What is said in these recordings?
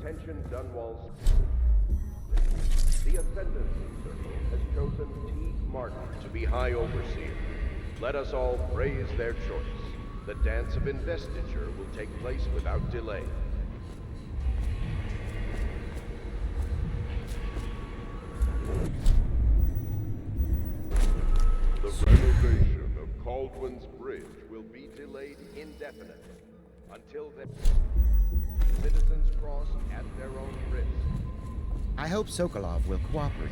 Attention, Dunwall's. The Ascendancy Circle has chosen T. Martin to be High Overseer. Let us all praise their choice. The dance of investiture will take place without delay. The renovation of Caldwell's Bridge will be delayed indefinitely until then. Citizens cross at their own risk. I hope Sokolov will cooperate.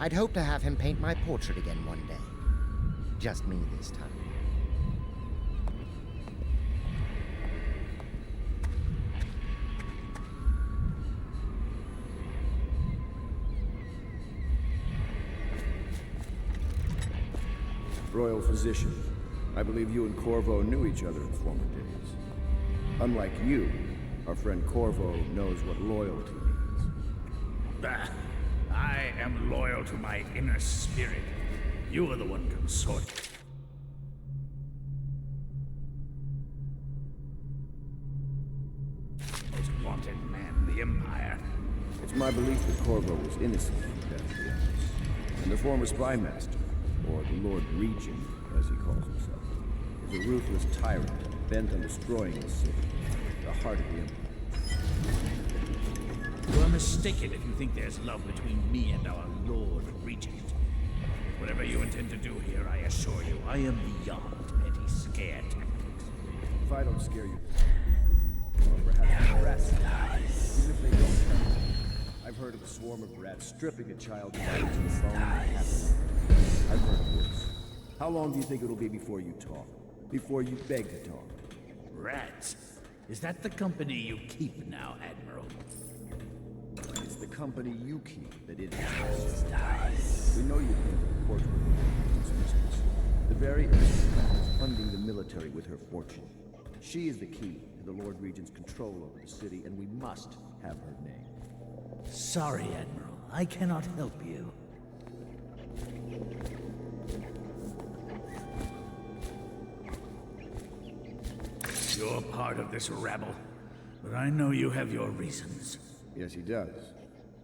I'd hope to have him paint my portrait again one day. Just me this time. Royal Physician, I believe you and Corvo knew each other in former days. Unlike you, our friend Corvo knows what loyalty means. I am loyal to my inner spirit. You are the one consorting. Most wanted man in the Empire. It's my belief that Corvo was innocent of the death of the Empress, and the former spy master, or the Lord Regent, as he calls himself, is a ruthless tyrant bent on destroying the city, the heart of the Empire. You are mistaken if you think there's love between me and our Lord Regent. Whatever you intend to do here, I assure you, I am beyond petty scare tactics. If I don't scare you, or perhaps rest, even if they don't hurt. I've heard of a swarm of rats stripping a child down to the bone and half. I've heard of this. How long do you think it'll be before you talk? Before you beg to talk? Rats? Is that the company you keep now, Admiral? It's the company you keep that it is. We know you painted a portrait of his mistress. The very aristocrat funding the military with her fortune. She is the key to the Lord Regent's control over the city, and we must have her name. Sorry, Admiral. I cannot help you. You're part of this rabble, but I know you have your reasons. Yes, he does.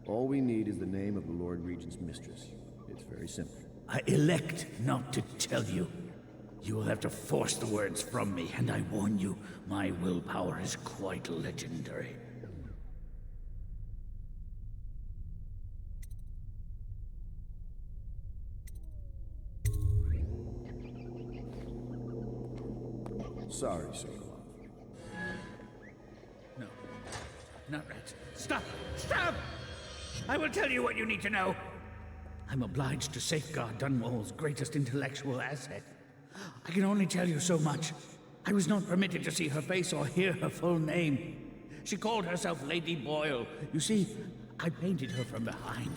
All we need is the name of the Lord Regent's mistress. It's very simple. I elect not to tell you. You will have to force the words from me, and I warn you, my willpower is quite legendary. Sorry, Sokolov. No, not rats. Stop! Stop! I will tell you what you need to know. I'm obliged to safeguard Dunwall's greatest intellectual asset. I can only tell you so much. I was not permitted to see her face or hear her full name. She called herself Lady Boyle. You see, I painted her from behind.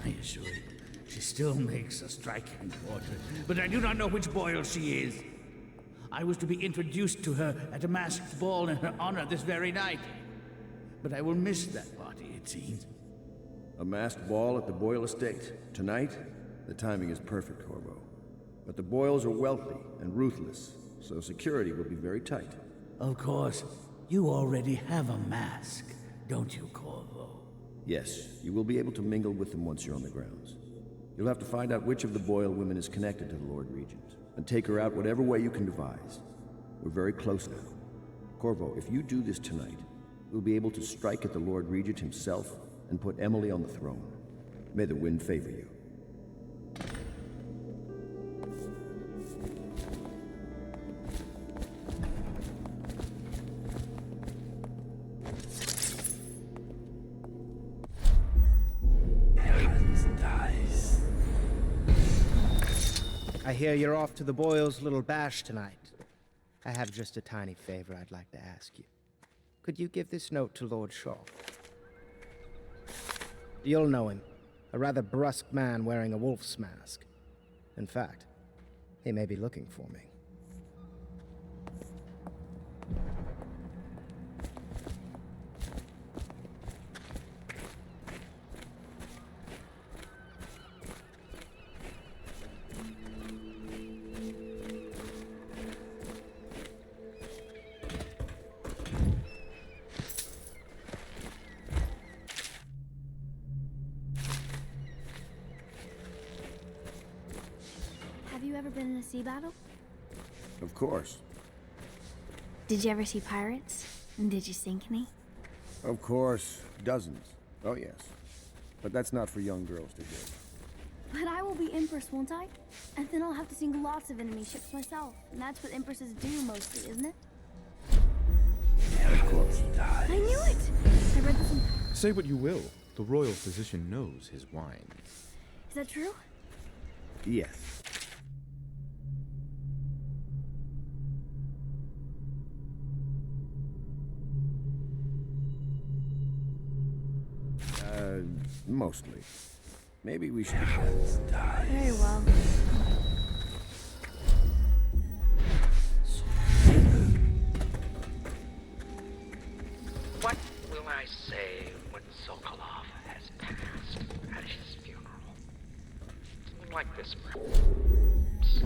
I assure you, she still makes a striking portrait, but I do not know which Boyle she is. I was to be introduced to her at a masked ball in her honor this very night. But I will miss that party, it seems. A masked ball at the Boyle estate. Tonight? The timing is perfect, Corvo. But the Boyles are wealthy and ruthless, so security will be very tight. Of course. You already have a mask, don't you, Corvo? Yes, you will be able to mingle with them once you're on the grounds. You'll have to find out which of the Boyle women is connected to the Lord Regent, and take her out whatever way you can devise. We're very close now. Corvo, if you do this tonight, we'll be able to strike at the Lord Regent himself and put Emily on the throne. May the wind favor you. I hear you're off to the Boyles' little bash tonight. I have just a tiny favor I'd like to ask you. Could you give this note to Lord Shaw? You'll know him. A rather brusque man wearing a wolf's mask. In fact, he may be looking for me. been in a sea battle? Of course. Did you ever see pirates? And did you sink any? Of course. Dozens. Oh, yes. But that's not for young girls to hear. But I will be Empress, won't I? And then I'll have to sink lots of enemy ships myself. And that's what Empresses do mostly, isn't it? Of course. I knew it! I read this in... Say what you will. The royal physician knows his wine. Is that true? Yes. Mostly. Maybe we should... Very well. What will I say when Sokolov has passed at his funeral? Something like this, perhaps.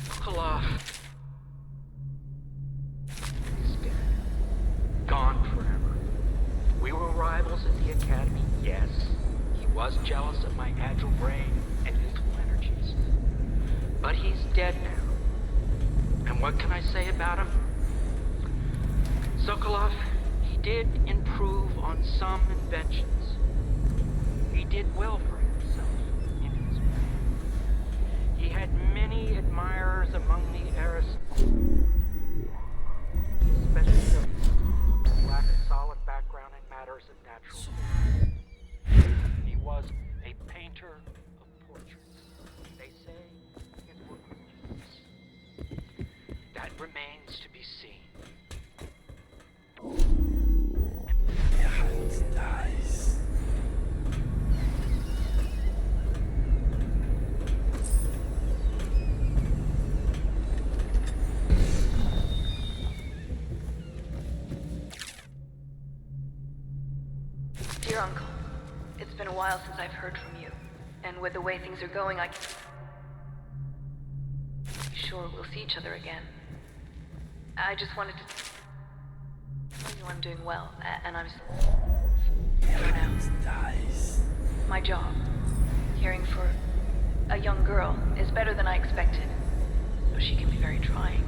Sokolov is dead. Gone forever. We were rivals at the Academy, yes. He was jealous of my agile brain and youthful energies. But he's dead now. And what can I say about him? Sokolov, he did improve on some inventions. He did well for himself in his way. He had many admirers among the aristocrats, especially those who lack a solid background in matters of natural science. He was a painter of portraits. They say his work was genius. That remains to be seen. Dear Uncle, it's been a while since I've heard from you. And with the way things are going, I can... Sure, we'll see each other again. I just wanted to tell you I'm doing well, and I'm for now. My job, caring for a young girl, is better than I expected. Though she can be very trying.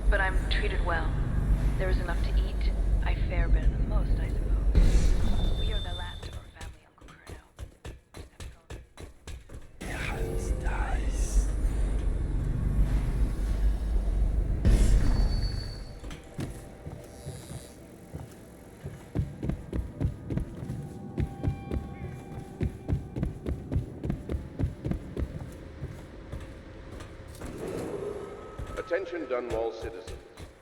But I'm treated well. There is enough to eat. I fare better than most, I suppose. We are the last of our family, Uncle Attention Dunwall citizens.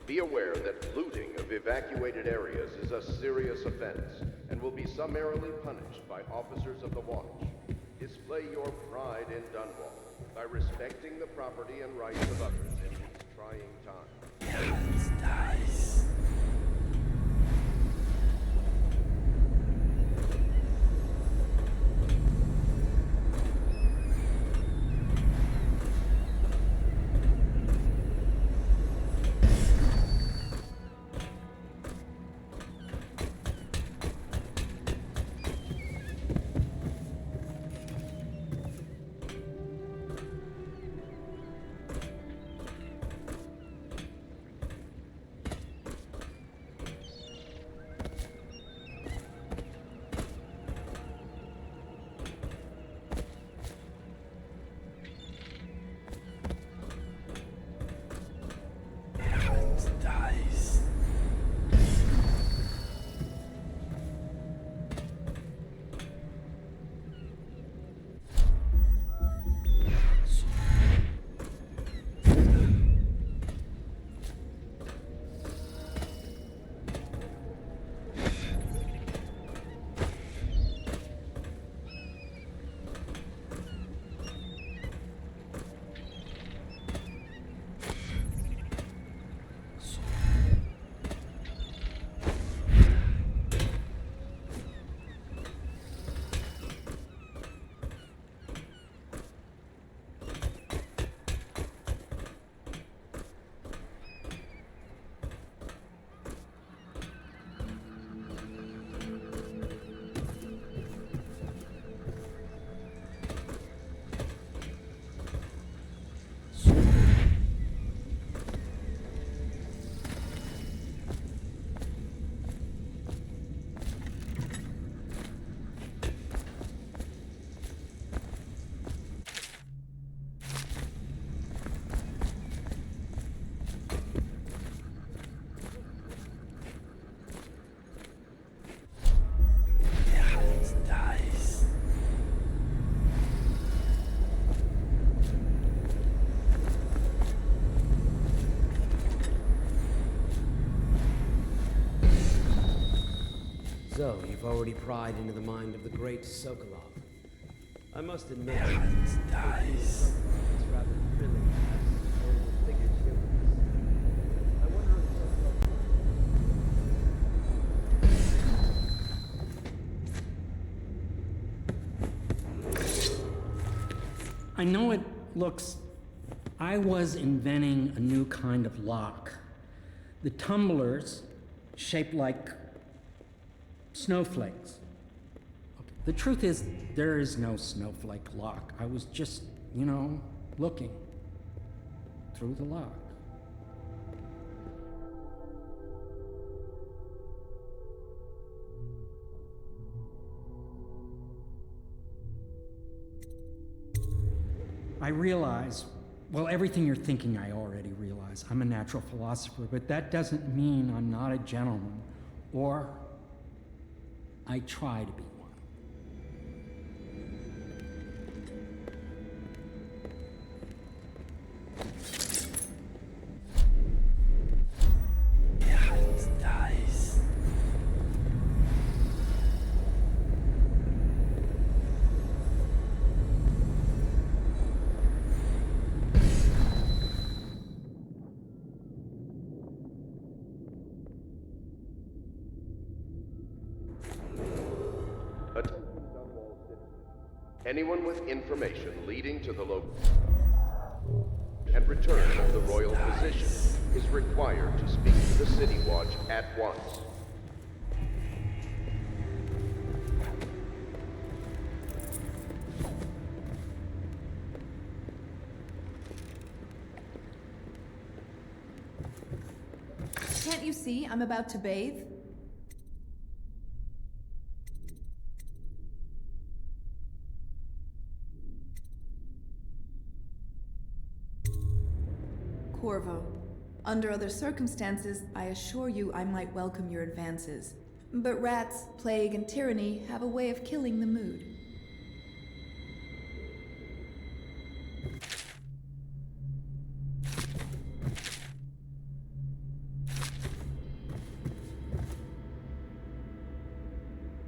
Be aware that looting of evacuated areas is a serious offense and will be summarily punished by officers of the watch. Display your pride in Dunwall by respecting the property and rights of others in these trying times. So, you've already pried into the mind of the great Sokolov. I must admit, it's rather thrilling to have historical figures here with us. I wonder if I know it looks... I was inventing a new kind of lock. The tumblers, shaped like snowflakes. Okay. The truth is, there is no snowflake lock. I was just, looking through the lock. I realize, well, everything you're thinking I already realize. I'm a natural philosopher, but that doesn't mean I'm not a gentleman, or I try to be one. Anyone with information leading to the and return of the royal physician is required to speak to the City Watch at once. Can't you see I'm about to bathe? Corvo, under other circumstances, I assure you I might welcome your advances. But rats, plague, and tyranny have a way of killing the mood.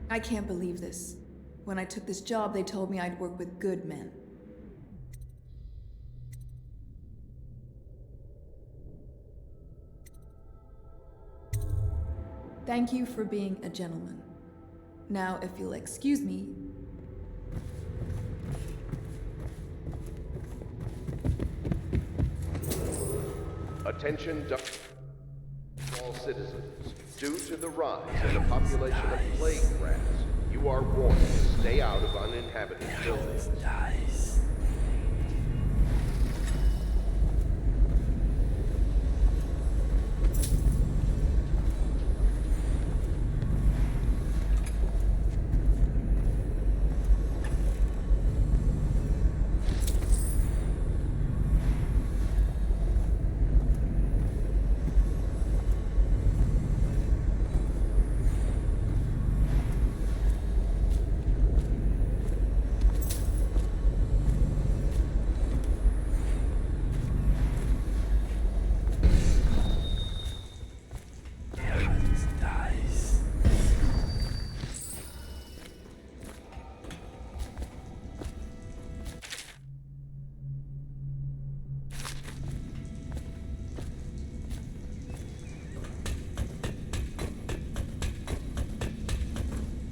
I can't believe this. When I took this job, they told me I'd work with good men. Thank you for being a gentleman. Now, if you'll excuse me... Attention, all citizens. Due to the rise in the population of plague rats, you are warned to stay out of uninhabited buildings.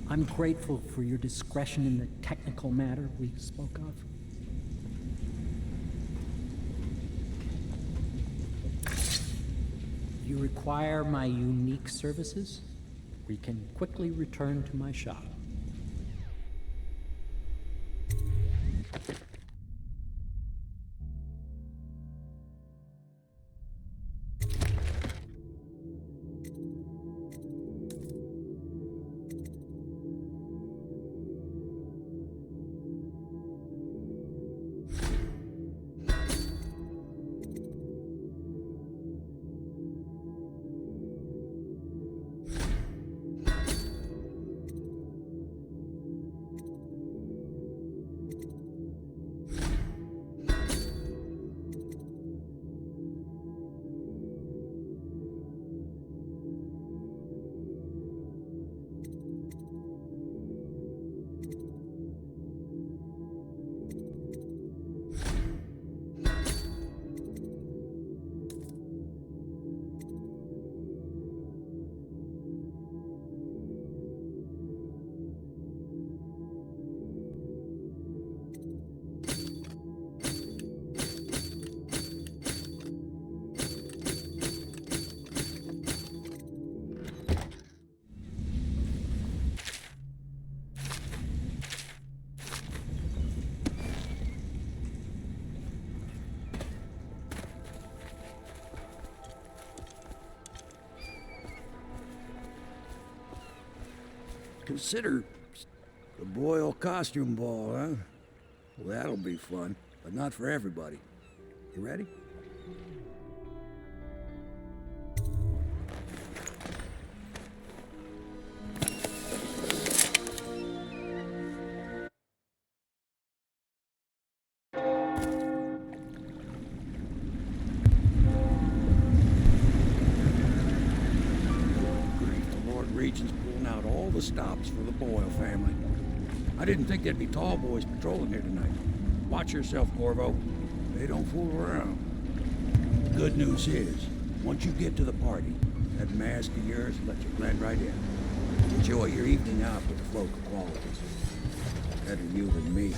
I'm grateful for your discretion in the technical matter we spoke of. You require my unique services? We can quickly return to my shop. consider the Boyle costume ball, huh? Well, that'll be fun, but not for everybody. You ready? Regent's pulling out all the stops for the Boyle family. I didn't think there'd be tall boys patrolling here tonight. Watch yourself, Corvo. They don't fool around. The good news is, once you get to the party, that mask of yours will let you blend right in. Enjoy your evening out with the folk of quality. Better you than me.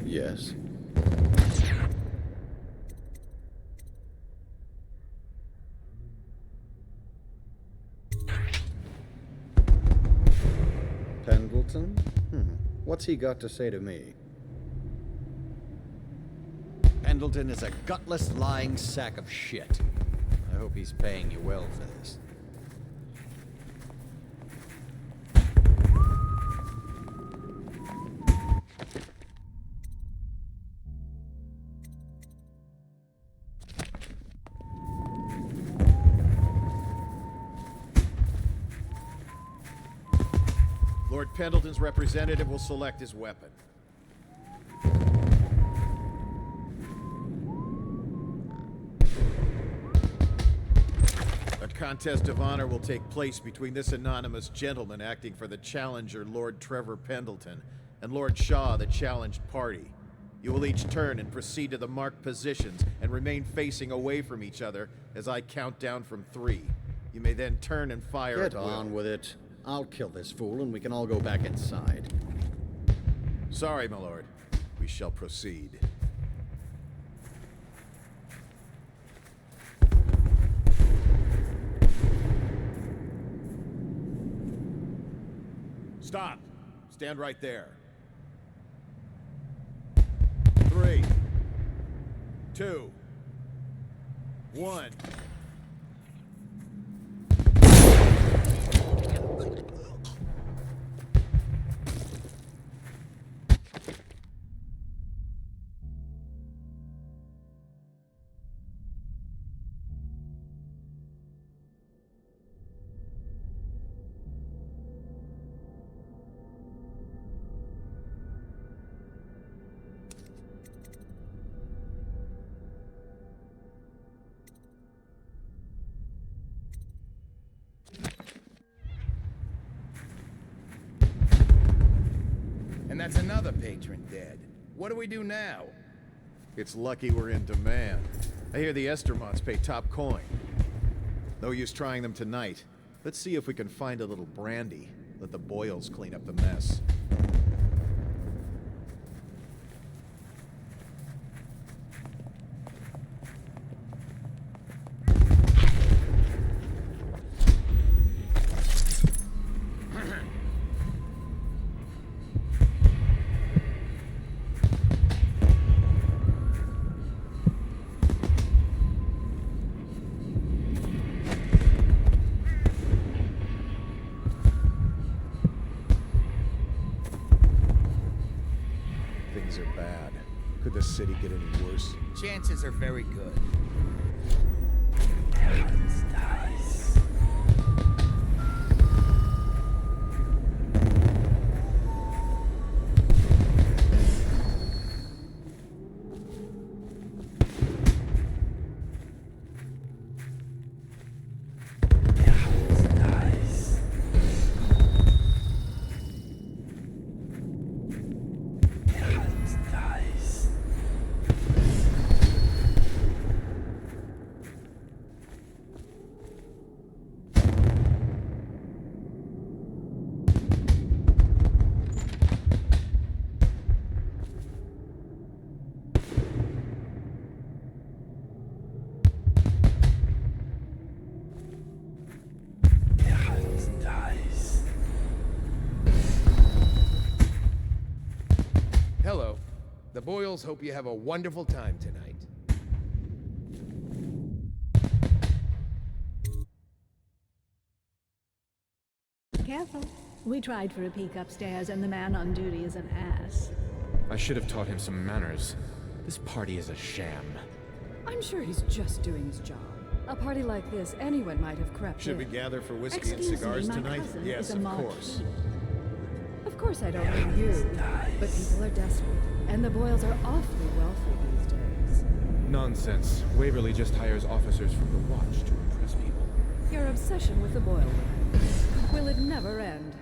Yes. Pendleton? What's he got to say to me? Pendleton is a gutless, lying sack of shit. I hope he's paying you well for this. Lord Pendleton's representative will select his weapon. A contest of honor will take place between this anonymous gentleman acting for the challenger, Lord Trevor Pendleton, and Lord Shaw, the challenged party. You will each turn and proceed to the marked positions and remain facing away from each other as I count down from 3. You may then turn and fire at will. Get on with it. I'll kill this fool and we can all go back inside. Sorry, my lord. We shall proceed. Stop. Stand right there. 3, 2, 1. And that's another patron dead. What do we do now? It's lucky we're in demand. I hear the Estermonts pay top coin. No use trying them tonight. Let's see if we can find a little brandy. Let the Boyles clean up the mess. Things are bad. Could the city get any worse? Chances are very good. Hello. The Boyles hope you have a wonderful time tonight. Careful. We tried for a peek upstairs, and the man on duty is an ass. I should have taught him some manners. This party is a sham. I'm sure he's just doing his job. A party like this, anyone might have crept Should we in. gather for whiskey Excuse and cigars me, my tonight? cousin Yes, is a of marquis. course. Of course I don't mean you, but people are desperate, and the Boyles are awfully wealthy these days. Nonsense. Waverly just hires officers from the Watch to impress people. Your obsession with the Boyle woman, will it never end?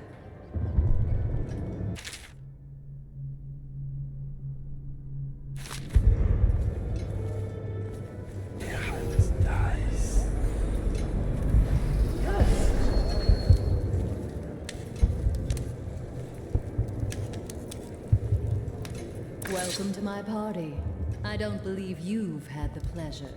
Welcome to my party. I don't believe you've had the pleasure.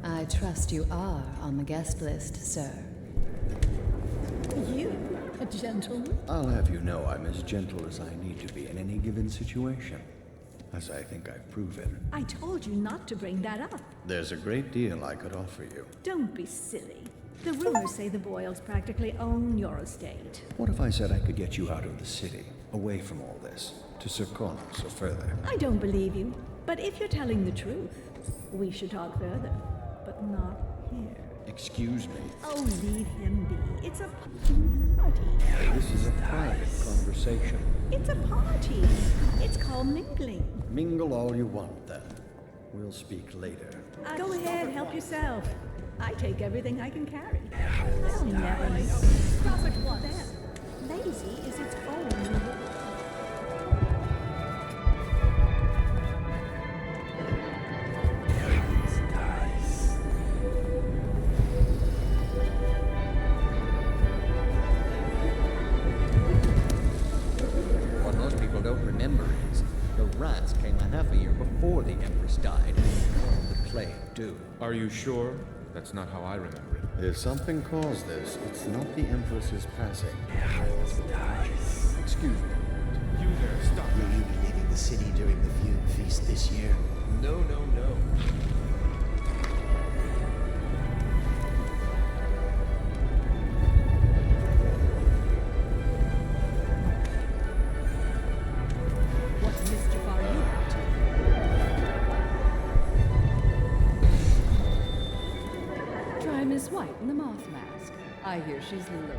I trust you are on the guest list, sir. You, a gentleman? I'll have you know I'm as gentle as I need to be in any given situation, as I think I've proven. I told you not to bring that up. There's a great deal I could offer you. Don't be silly. The rumors say the Boyles practically own your estate. What if I said I could get you out of the city, away from all this, to Serkonos or further? I don't believe you, but if you're telling the truth, we should talk further, but not here. Excuse me. Oh, leave him be. It's a party. This is a private conversation. It's a party. It's called mingling. Mingle all you want, then. We'll speak later. Go ahead, help yourself. I take everything I can carry. I'll never know. Stop at once. Lazy is its own reward. What most people don't remember is the rats came a half a year before the Empress died. The plague, too. Are you sure? That's not how I remember it. If something caused this, it's not the Empress's passing. Excuse me. You there, stop. Will you be leaving the city during the Fume Feast this year? No, no, no. What mischief are you up to? Try Miss White in the moth mask. I hear she's lovely.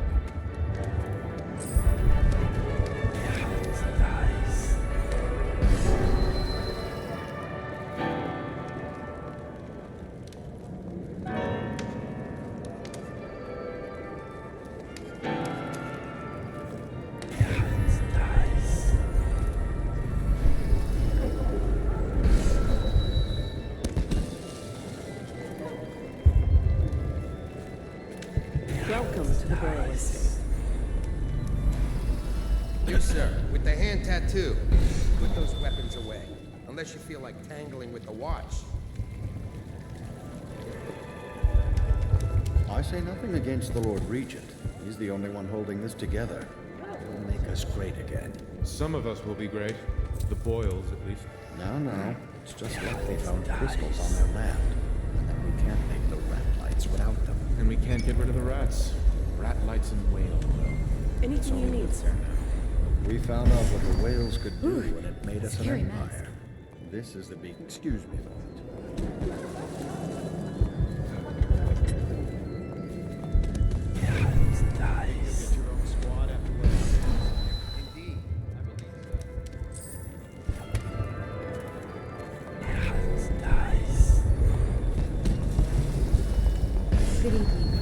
Welcome to the Boyle estate. You, sir, with the hand tattoo. Put those weapons away. Unless you feel like tangling with the Watch. I say nothing against the Lord Regent. He's the only one holding this together. He'll make us great again. Some of us will be great. The Boyles, at least. No. It's just like they found crystals on their land. And that we can't make the rat lights without them. And we can't get rid of the rats. Rat lights and whale oil. Anything you need, sir. We found out what the whales could do, and it made us an scary empire. mask. This is the beacon. Excuse me a moment. Good evening.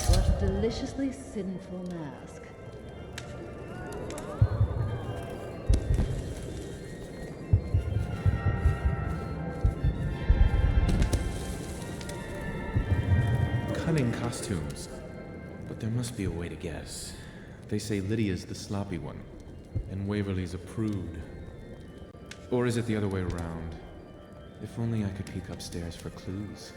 What a deliciously sinful mask. Cunning costumes. But there must be a way to guess. They say Lydia's the sloppy one, and Waverly's a prude. Or is it the other way around? If only I could peek upstairs for clues.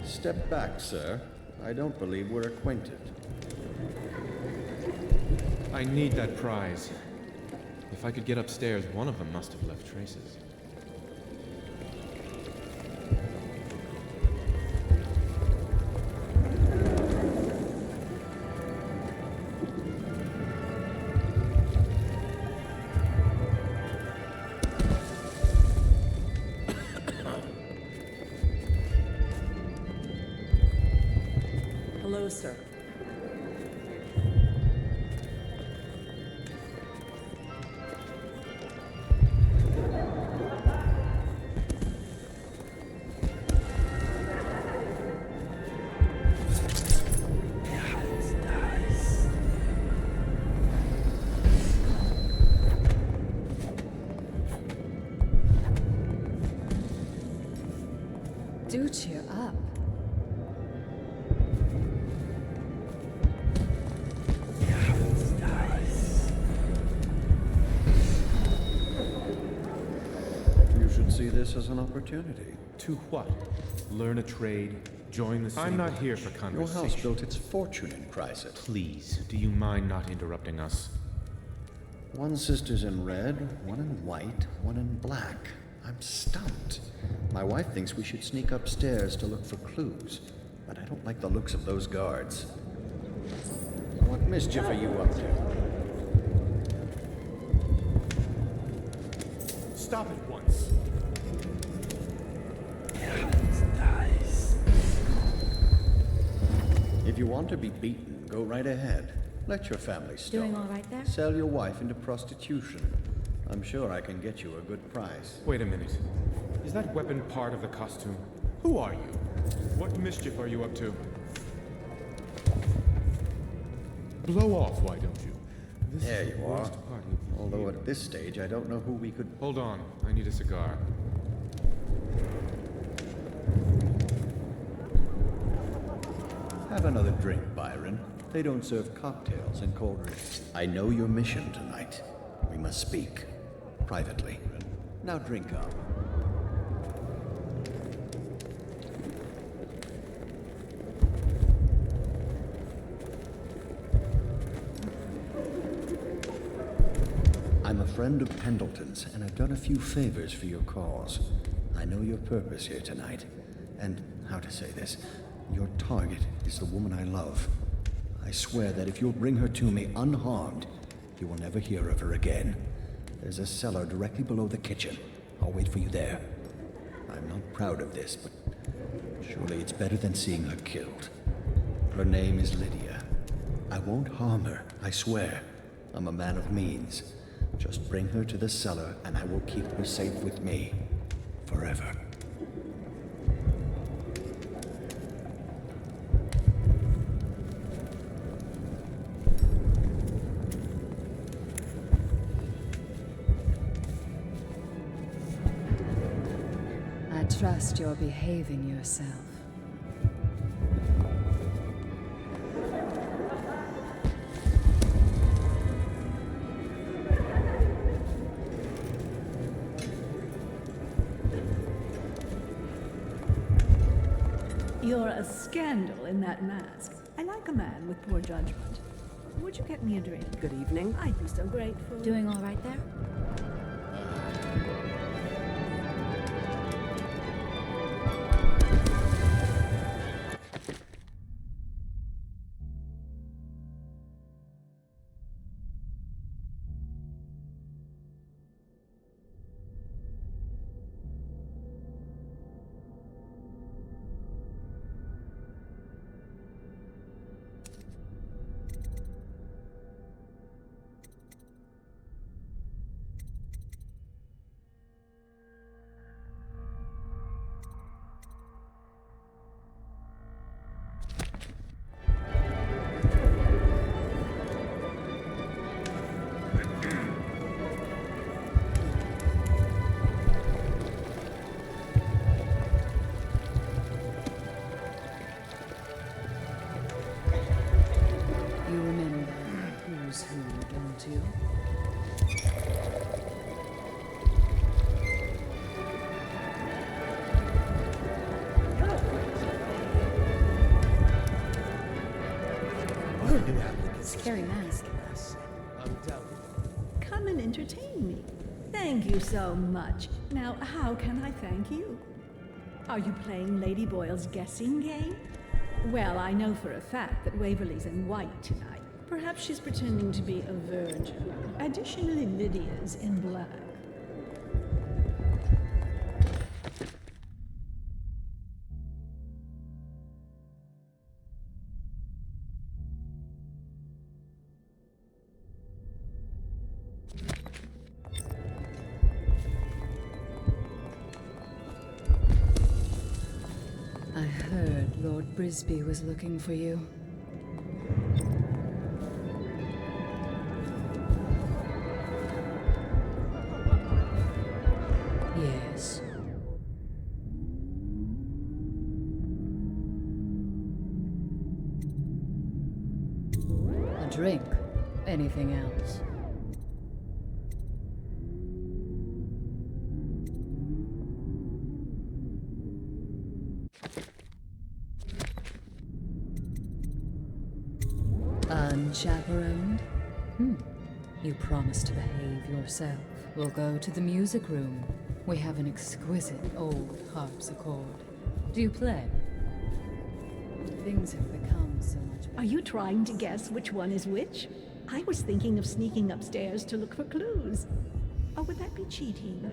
Step back, sir. I don't believe we're acquainted. I need that prize. If I could get upstairs, one of them must have left traces. Hello, sir. Do cheer up. You should see this as an opportunity. To what? Learn a trade? Join the city? I'm not here for Your conversation. house built its fortune in Chrysit. Please, do you mind not interrupting us? One sister's in red, one in white, one in black. I'm stumped. My wife thinks we should sneak upstairs to look for clues, but I don't like the looks of those guards. What mischief are you up to? Stop at once. If you want to be beaten, go right ahead. Let your family starve. Doing all right there? Sell your wife into prostitution. I'm sure I can get you a good price. Wait a minute. Is that weapon part of the costume? Who are you? What mischief are you up to? Blow off, why don't you? This There is the you are. worst party of the Although year. at this stage, I don't know who we could... Hold on, I need a cigar. Have another drink, Byron. They don't serve cocktails in cold drinks. I know your mission tonight. We must speak. Privately. Now drink up. I'm a friend of Pendleton's, and I've done a few favors for your cause. I know your purpose here tonight, and how to say this, your target is the woman I love. I swear that if you'll bring her to me unharmed, you will never hear of her again. There's a cellar directly below the kitchen. I'll wait for you there. I'm not proud of this, but surely it's better than seeing her killed. Her name is Lydia. I won't harm her, I swear. I'm a man of means. Just bring her to the cellar, and I will keep her safe with me. Forever. I trust you're behaving yourself. You're a scandal in that mask. I like a man with poor judgment. Would you get me a drink? Good evening. I'd be so grateful. Doing all right there? You remember who's who, don't you? Scary mask. Undoubtedly. Come and entertain me. Thank you so much. Now, how can I thank you? Are you playing Lady Boyle's guessing game? Well, I know for a fact that Waverly's in white tonight. Perhaps she's pretending to be a virgin. Additionally, Lydia's in black. I heard Lord Brisby was looking for you. Yes. A drink? Anything else? Unchaperoned? You promised to behave yourself. We'll go to the music room. We have an exquisite old harpsichord. Do you play? Things have become so much better. Are you trying to guess which one is which? I was thinking of sneaking upstairs to look for clues. Or would that be cheating?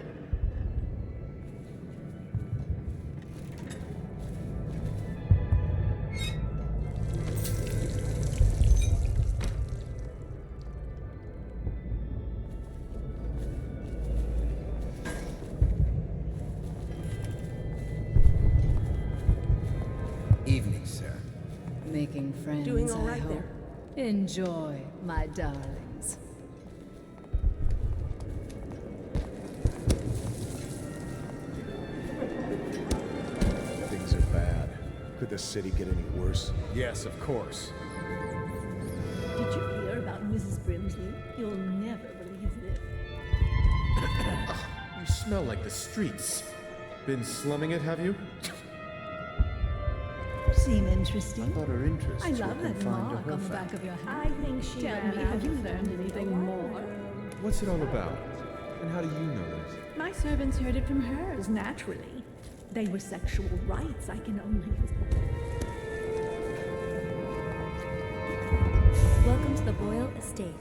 Evening, sir. Making friends, Doing all right I hope. there. Enjoy, my darlings. Things are bad. Could the city get any worse? Yes, of course. Did you hear about Mrs. Brimsley? You'll never believe this. You smell like the streets. Been slumming it, have you? Seem interesting? I thought her interests I love were that confined to mark her on the family. back of your hand. I think she Tell me, have you learned anything more? What's it all about? And how do you know this? My servants heard it from hers, naturally. They were sexual rights, I can only... Welcome to the Boyle Estate.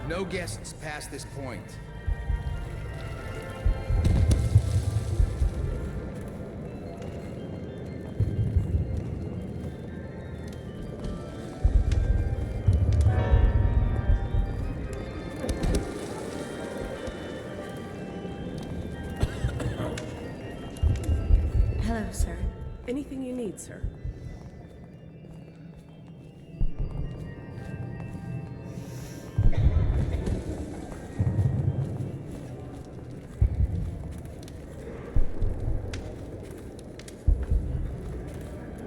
No guests past this point. Hello, sir. Anything you need, sir?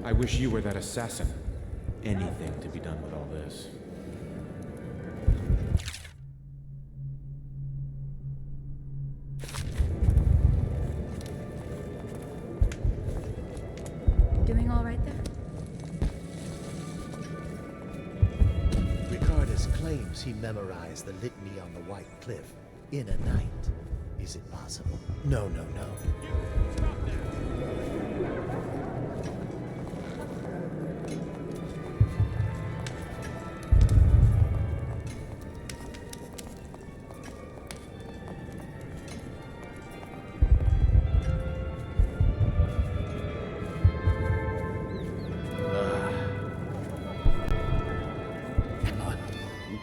I wish you were that assassin. Anything to be done with all this. Doing all right there? Ricardus claims he memorized the litany on the White Cliff in a night. Is it possible? No, no, no.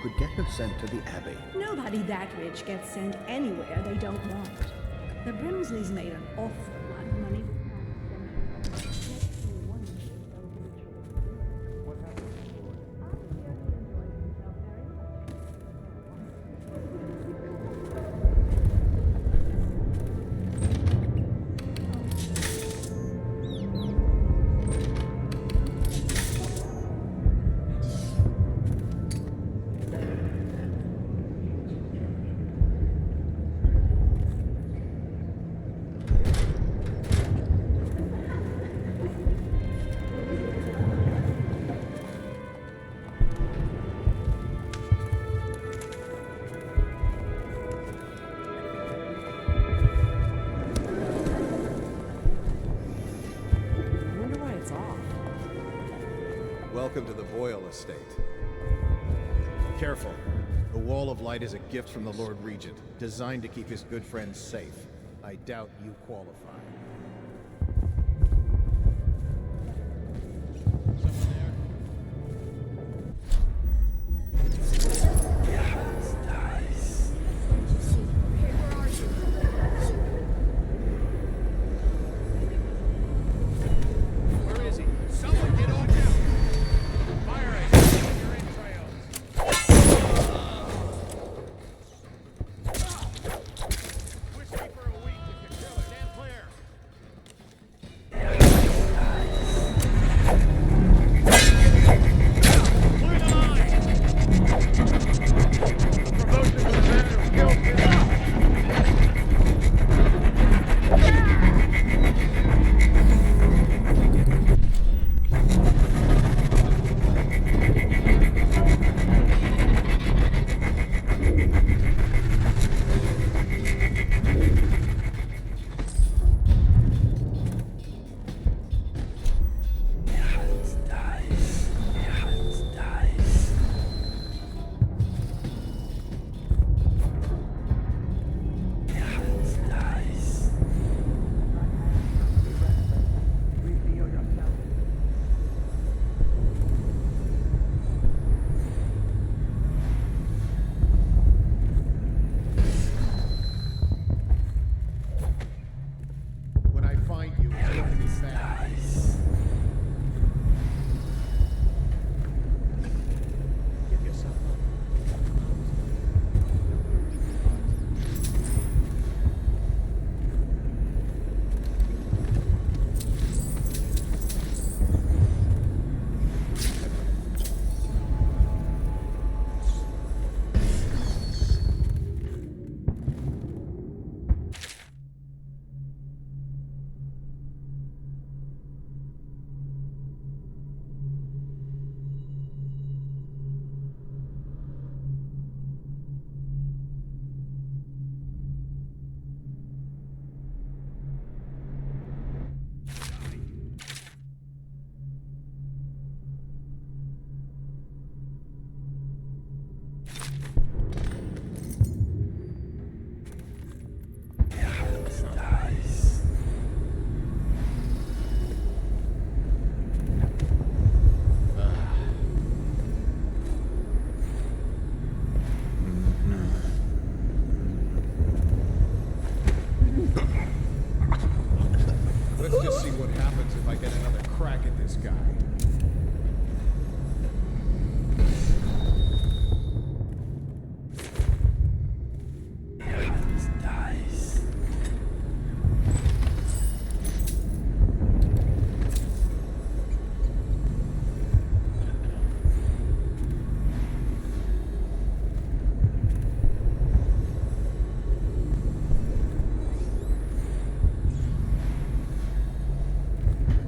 Could get her sent to the Abbey. Nobody that rich gets sent anywhere they don't want. The Brimsleys made an awful lot of money. Welcome to the Boyle estate. Careful. The Wall of Light is a gift from the Lord Regent, designed to keep his good friends safe. I doubt you qualify.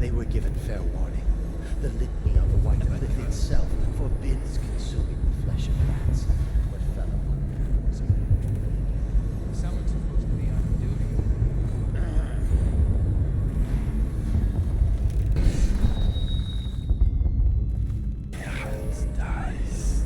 They were given fair warning. The litany on the white cliff itself forbids consuming the flesh of rats. What fell upon them was a Someone's supposed to be on duty. dice.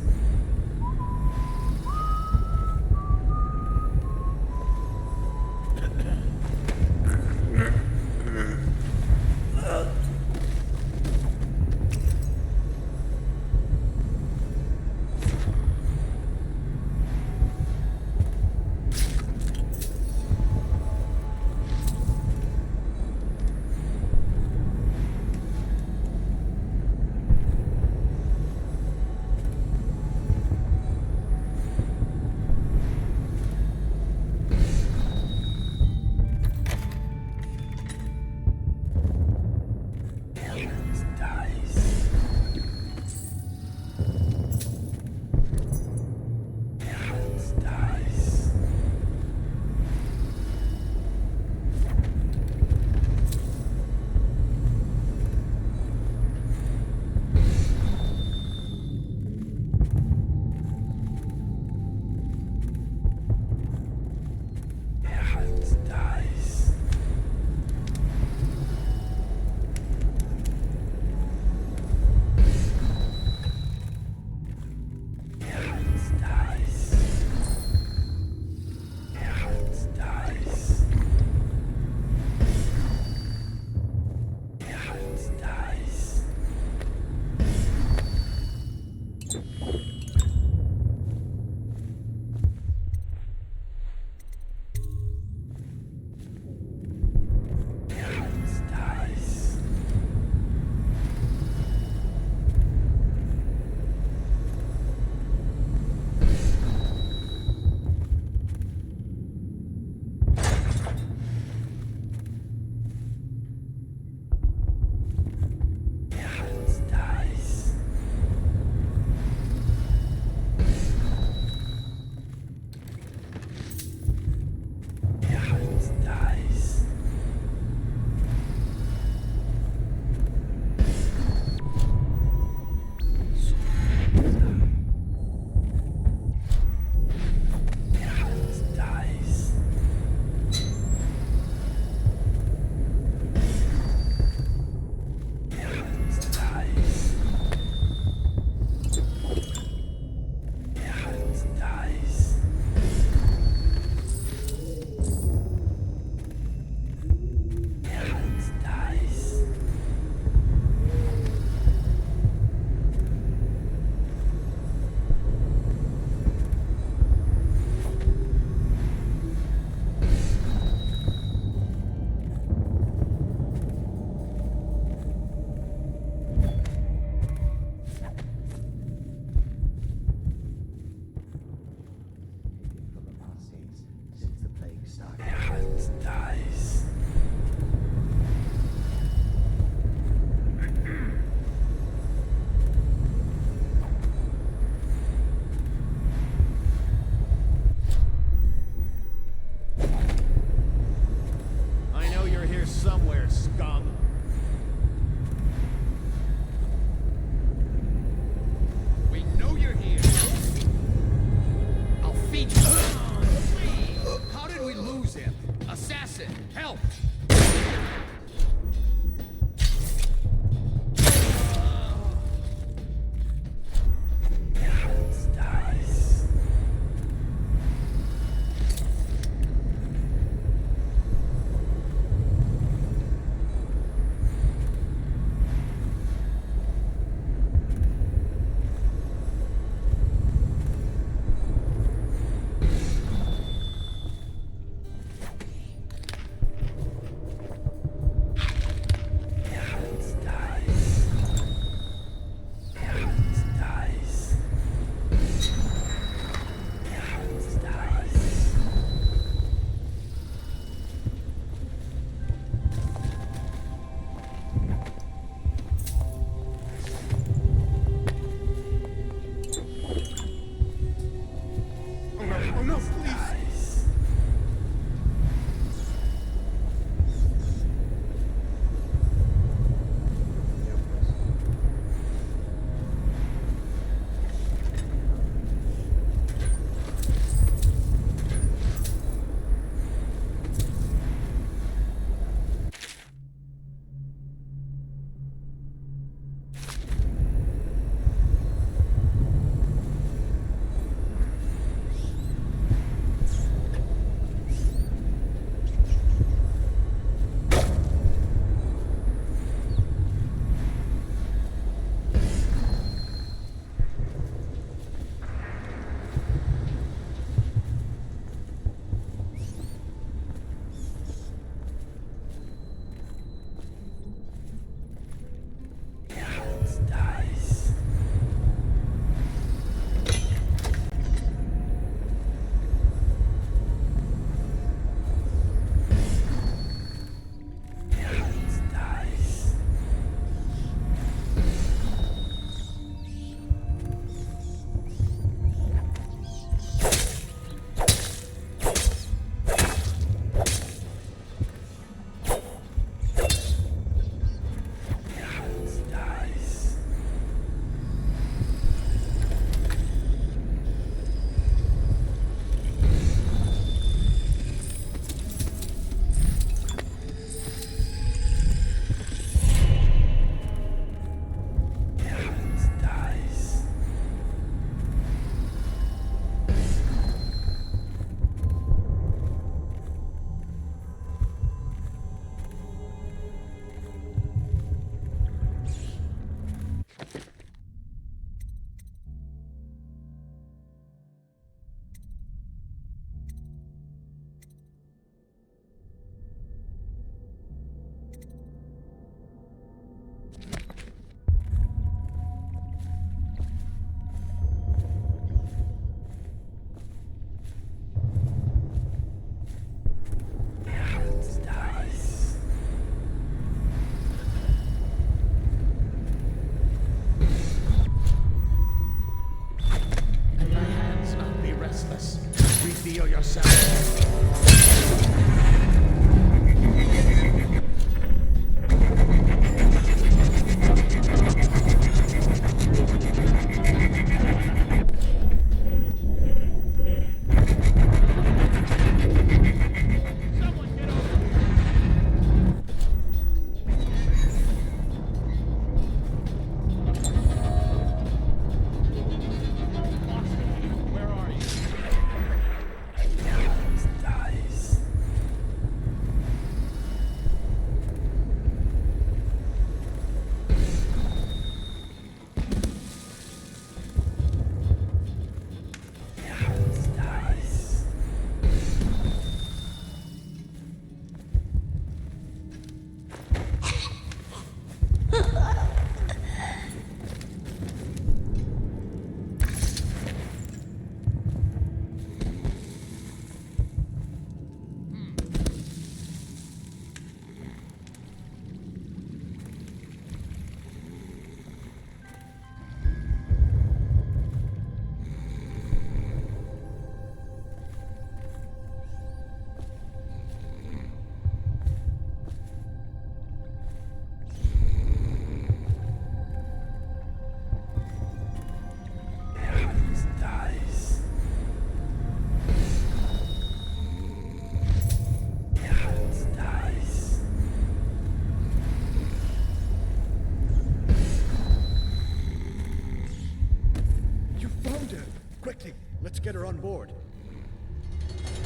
get her on board.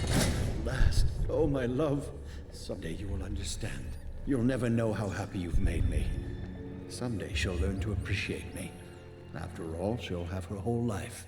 At last. Oh, my love. Someday you will understand. You'll never know how happy you've made me. Someday she'll learn to appreciate me. After all, she'll have her whole life.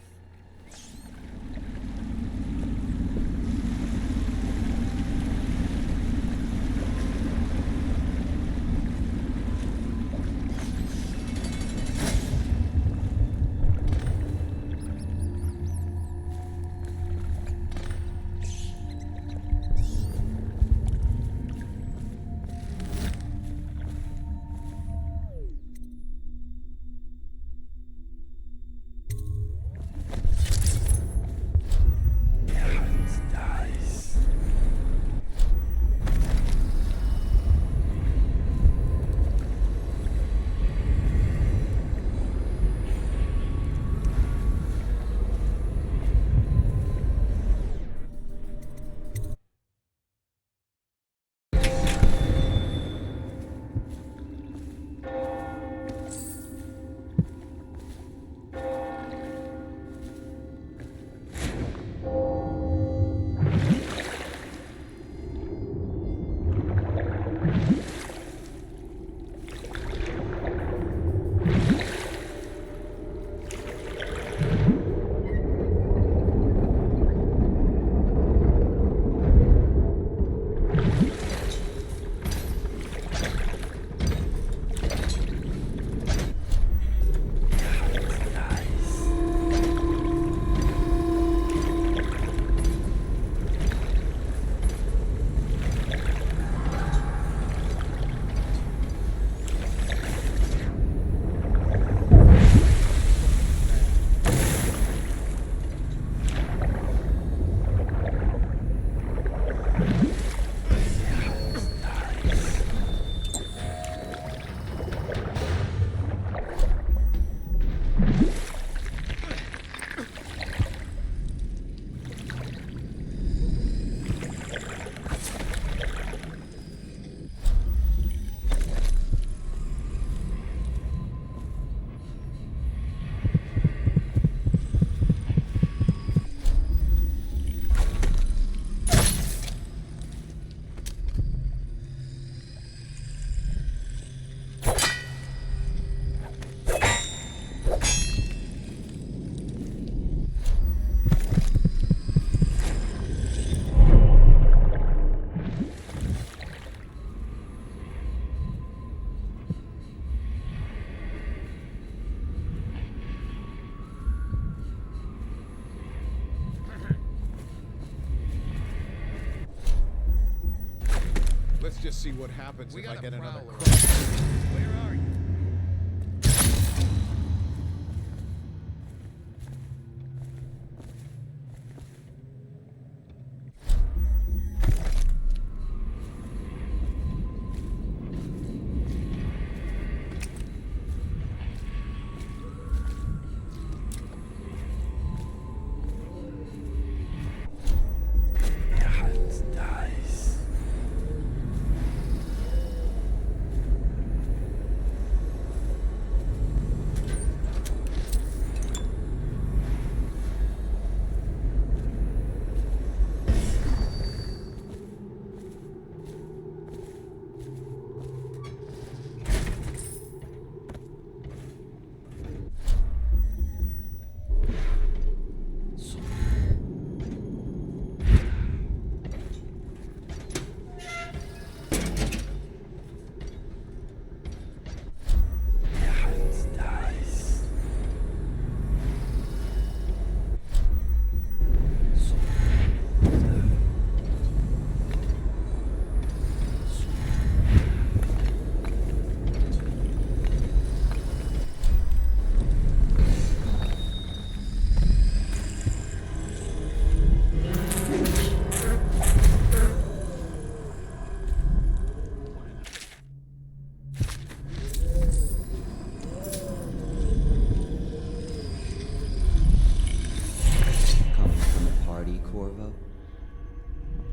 Let's just see what happens if I get another crack. Where are you?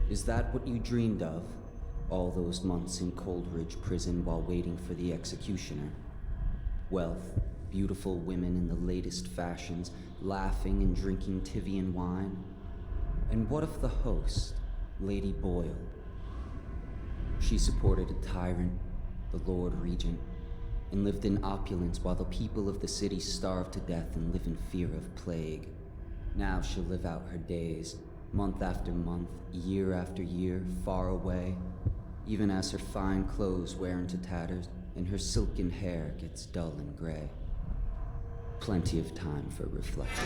Is that what you dreamed of? All those months in Coldridge Prison while waiting for the executioner? Wealth, Beautiful women in the latest fashions, laughing and drinking Tivian wine. And what of the host, Lady Boyle? She supported a tyrant, the Lord Regent, and lived in opulence while the people of the city starved to death and live in fear of plague. Now she'll live out her days, month after month, year after year, far away, even as her fine clothes wear into tatters and her silken hair gets dull and gray. Plenty of time for reflection.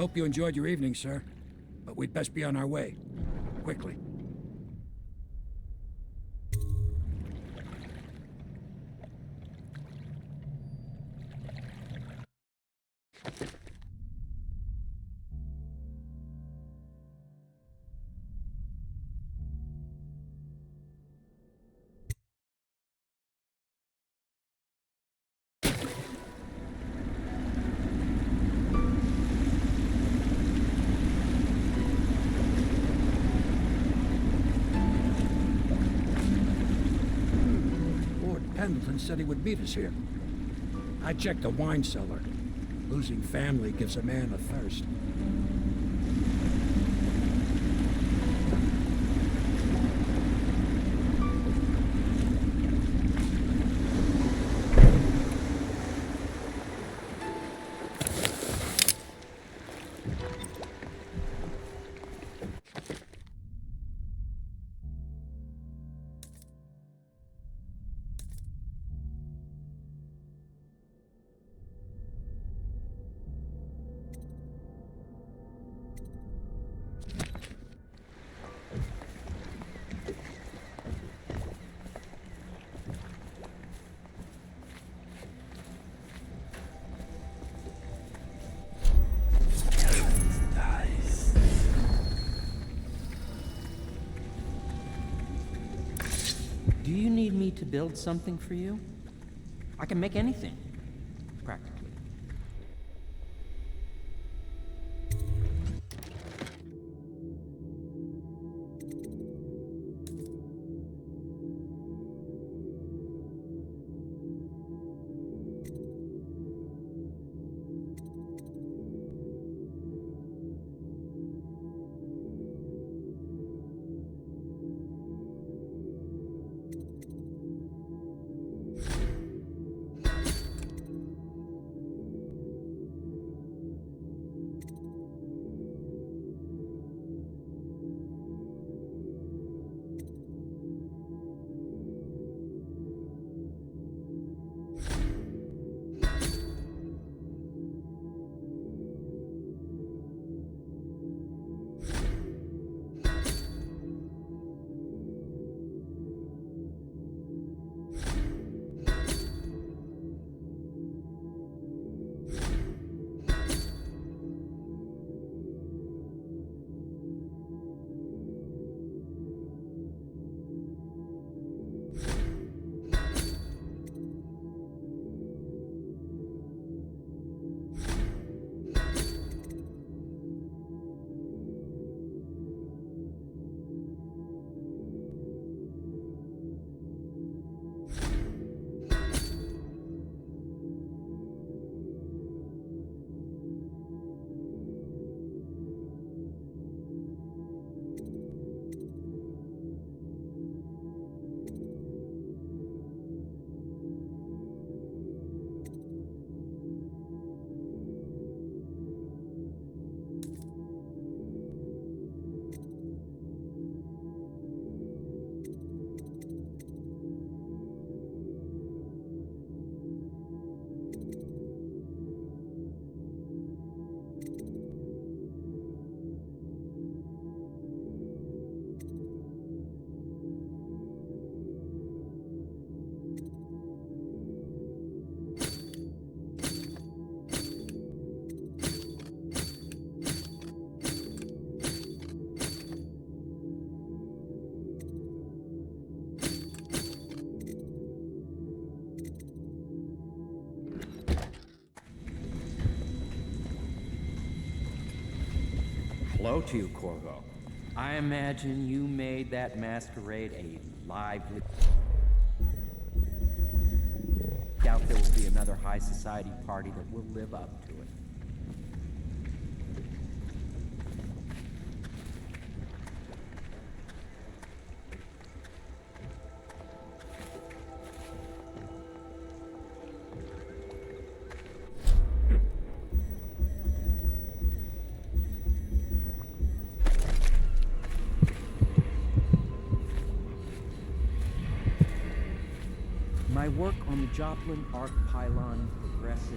hope you enjoyed your evening, sir. But we'd best be on our way. Quickly. Pendleton said he would meet us here. I checked the wine cellar. Losing family gives a man a thirst. Do you need me to build something for you? I can make anything, practically. Hello to you, Corvo. I imagine you made that masquerade a lively... Doubt there will be another high society party that will live up to it. My work on the Joplin Arc Pylon progresses.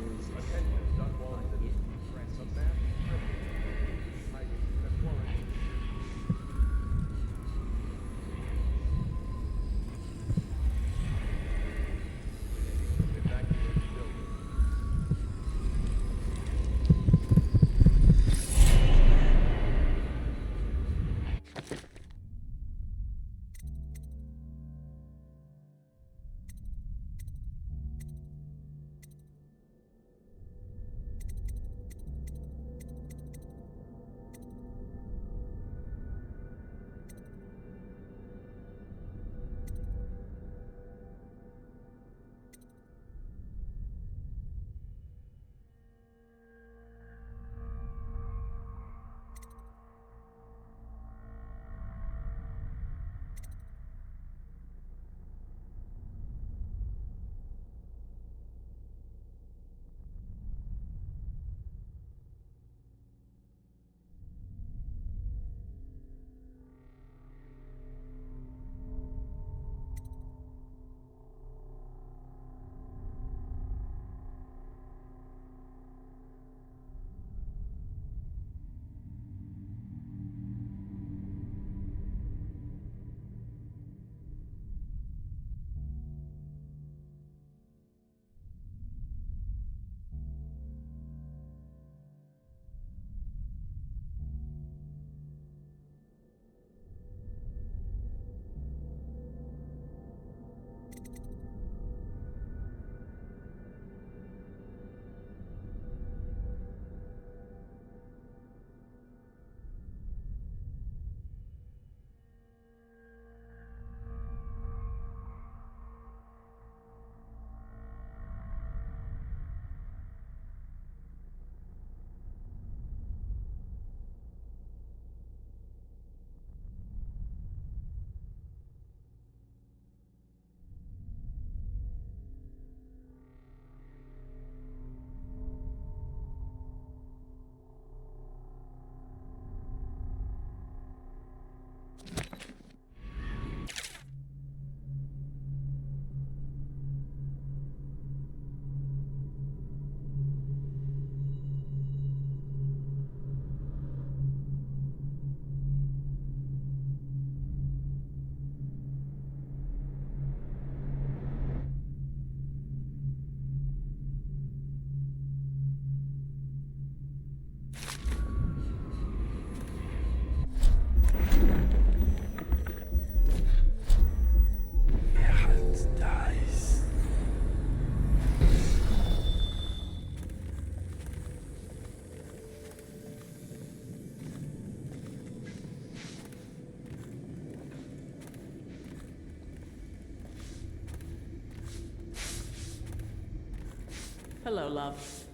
Hello, love.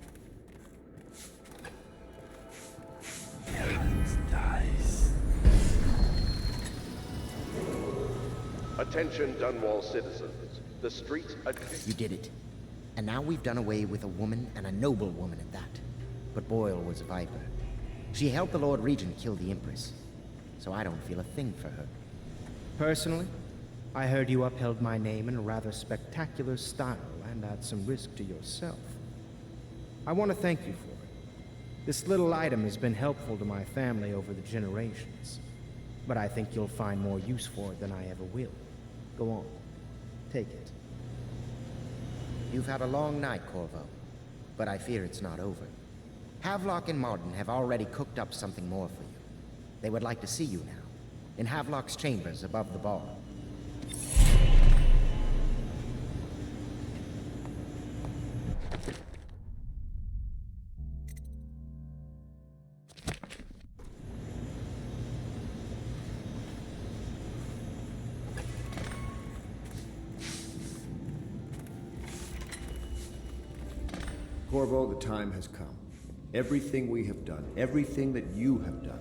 Attention, Dunwall citizens. The streets... You did it. And now we've done away with a woman, and a noble woman at that. But Boyle was a viper. She helped the Lord Regent kill the Empress. So I don't feel a thing for her. Personally, I heard you upheld my name in a rather spectacular style and at some risk to yourself. I want to thank you for it. This little item has been helpful to my family over the generations. But I think you'll find more use for it than I ever will. Go on. Take it. You've had a long night, Corvo. But I fear it's not over. Havelock and Martin have already cooked up something more for you. They would like to see you now, in Havelock's chambers above the bar. Corvo, the time has come. Everything we have done, everything that you have done,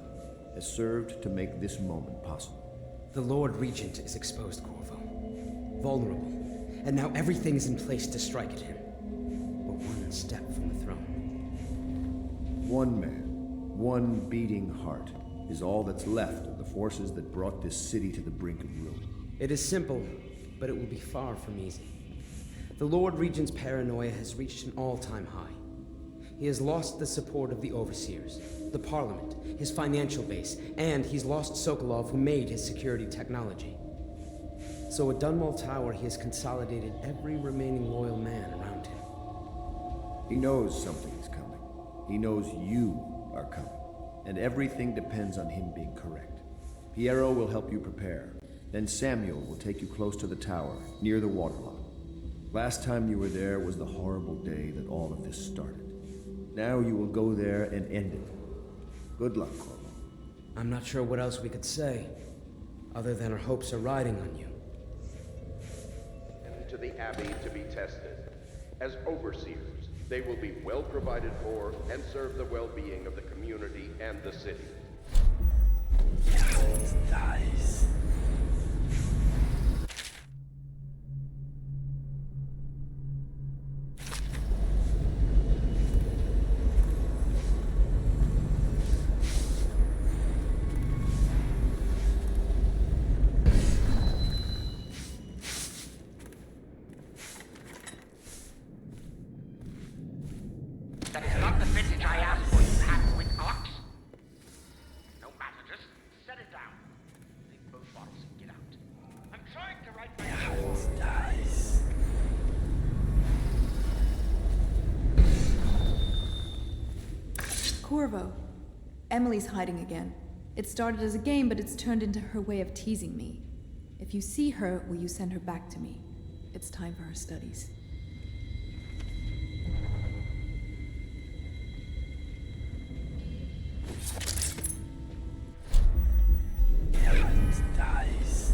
has served to make this moment possible. The Lord Regent is exposed, Corvo. Vulnerable. And now everything is in place to strike at him. We're one step from the throne. One man, one beating heart, is all that's left of the forces that brought this city to the brink of ruin. It is simple, but it will be far from easy. The Lord Regent's paranoia has reached an all-time high. He has lost the support of the Overseers, the Parliament, his financial base, and he's lost Sokolov, who made his security technology. So at Dunwall Tower, he has consolidated every remaining loyal man around him. He knows something is coming. He knows you are coming. And everything depends on him being correct. Piero will help you prepare. Then Samuel will take you close to the tower, near the waterlock. Last time you were there was the horrible day that all of this started. Now you will go there and end it. Good luck, Corvo. I'm not sure what else we could say, other than our hopes are riding on you. To the Abbey to be tested. As overseers, they will be well provided for and serve the well-being of the community and the city. Nice. That is not the vintage I asked for, you half-wit ox. No matter, just set it down. Take both bottles and get out. I'm trying to write my... Nice. Corvo. Emily's hiding again. It started as a game, but it's turned into her way of teasing me. If you see her, will you send her back to me? It's time for her studies. Nice.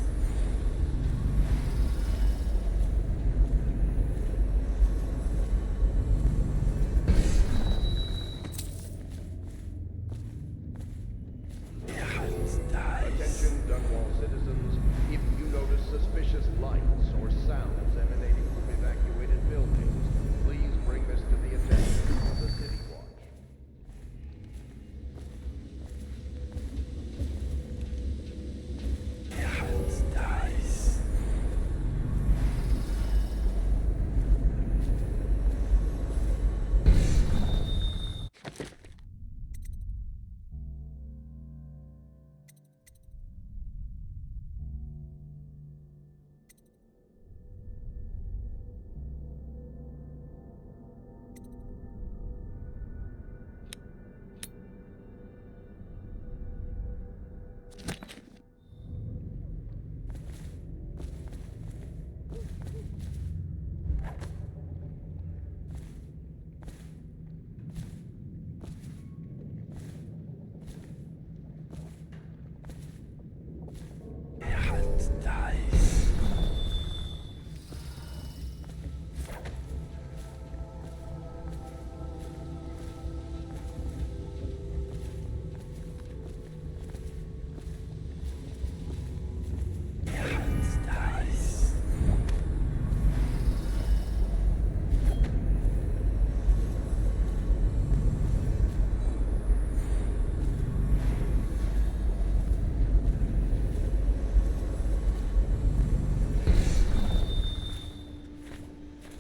Attention, Dunwall citizens. If you notice suspicious lights or sounds emanating from evacuated buildings, please bring this to the attention of the City Watch. Nice.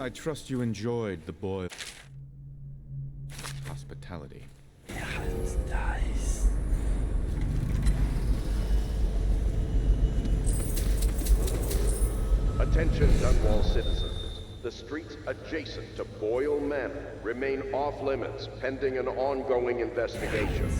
I trust you enjoyed the boil hospitality. Attention, Dunwall citizens. The streets adjacent to Boyle Manor remain off limits pending an ongoing investigation.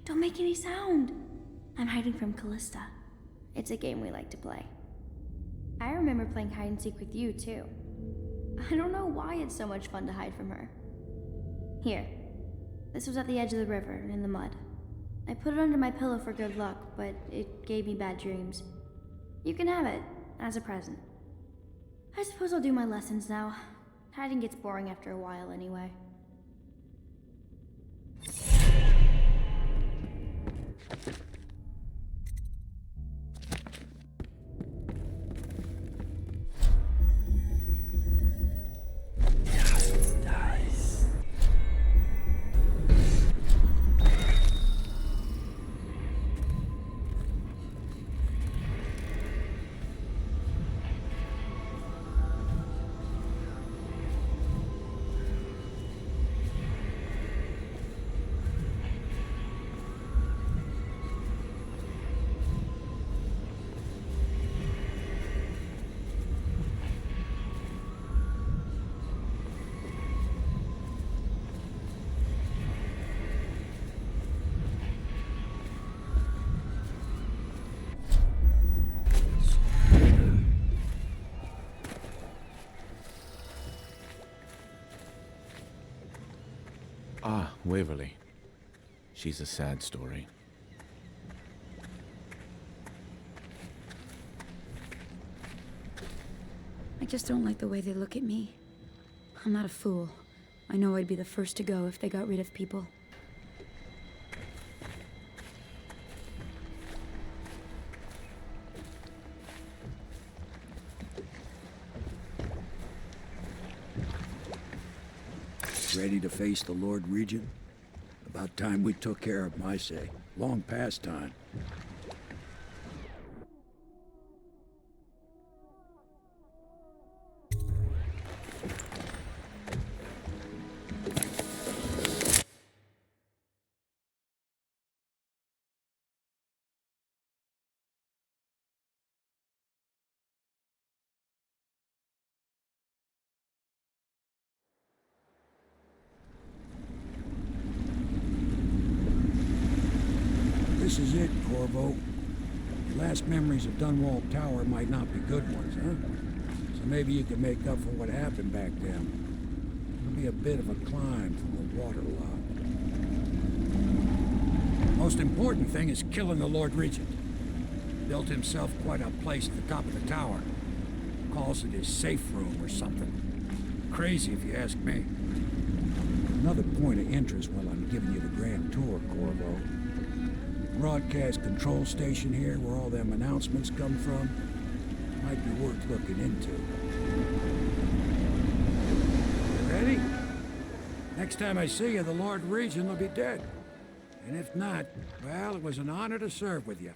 Don't make any sound. I'm hiding from Callista. It's a game we like to play. I remember playing hide and seek with you, too. I don't know why it's so much fun to hide from her. Here. This was at the edge of the river, in the mud. I put it under my pillow for good luck, but it gave me bad dreams. You can have it, as a present. I suppose I'll do my lessons now. Hiding gets boring after a while anyway. Ah, Waverly. She's a sad story. I just don't like the way they look at me. I'm not a fool. I know I'd be the first to go if they got rid of people. Ready to face the Lord Regent? About time we took care of my say. Long past time. This is it, Corvo. Your last memories of Dunwall Tower might not be good ones, huh? So maybe you can make up for what happened back then. It'll be a bit of a climb from the waterlogged. Most important thing is killing the Lord Regent. Built himself quite a place at the top of the tower. Calls it his safe room or something. Crazy if you ask me. Another point of interest while I'm giving you the grand tour, Corvo. Broadcast control station here where all them announcements come from might be worth looking into. You ready? Next time I see you, the Lord Regent will be dead. And if not, well, it was an honor to serve with you.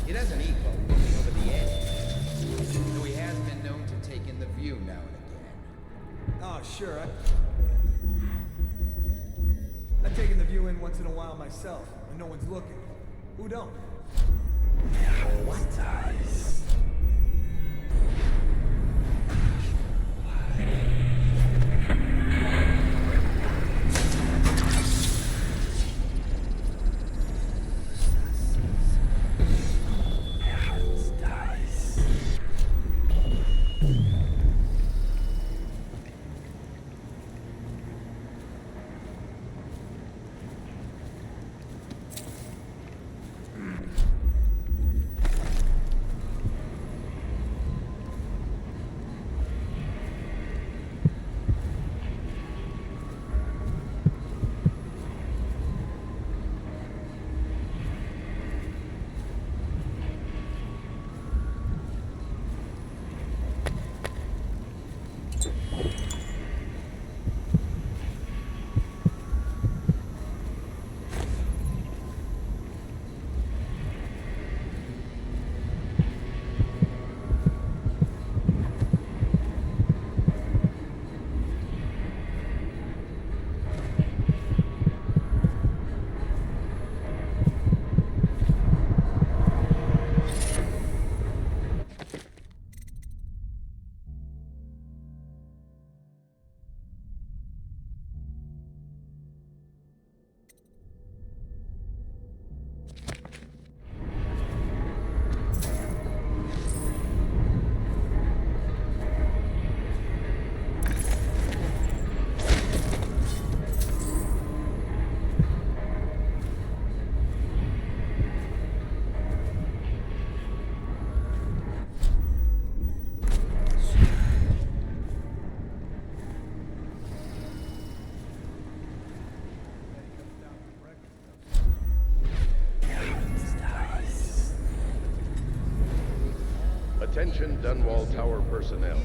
He doesn't eat while looking over the edge. Though he has been known to take in the view now and again. Oh, sure. I've taken the view in once in a while myself, when no one's looking. Who don't? What? Attention Dunwall Tower personnel.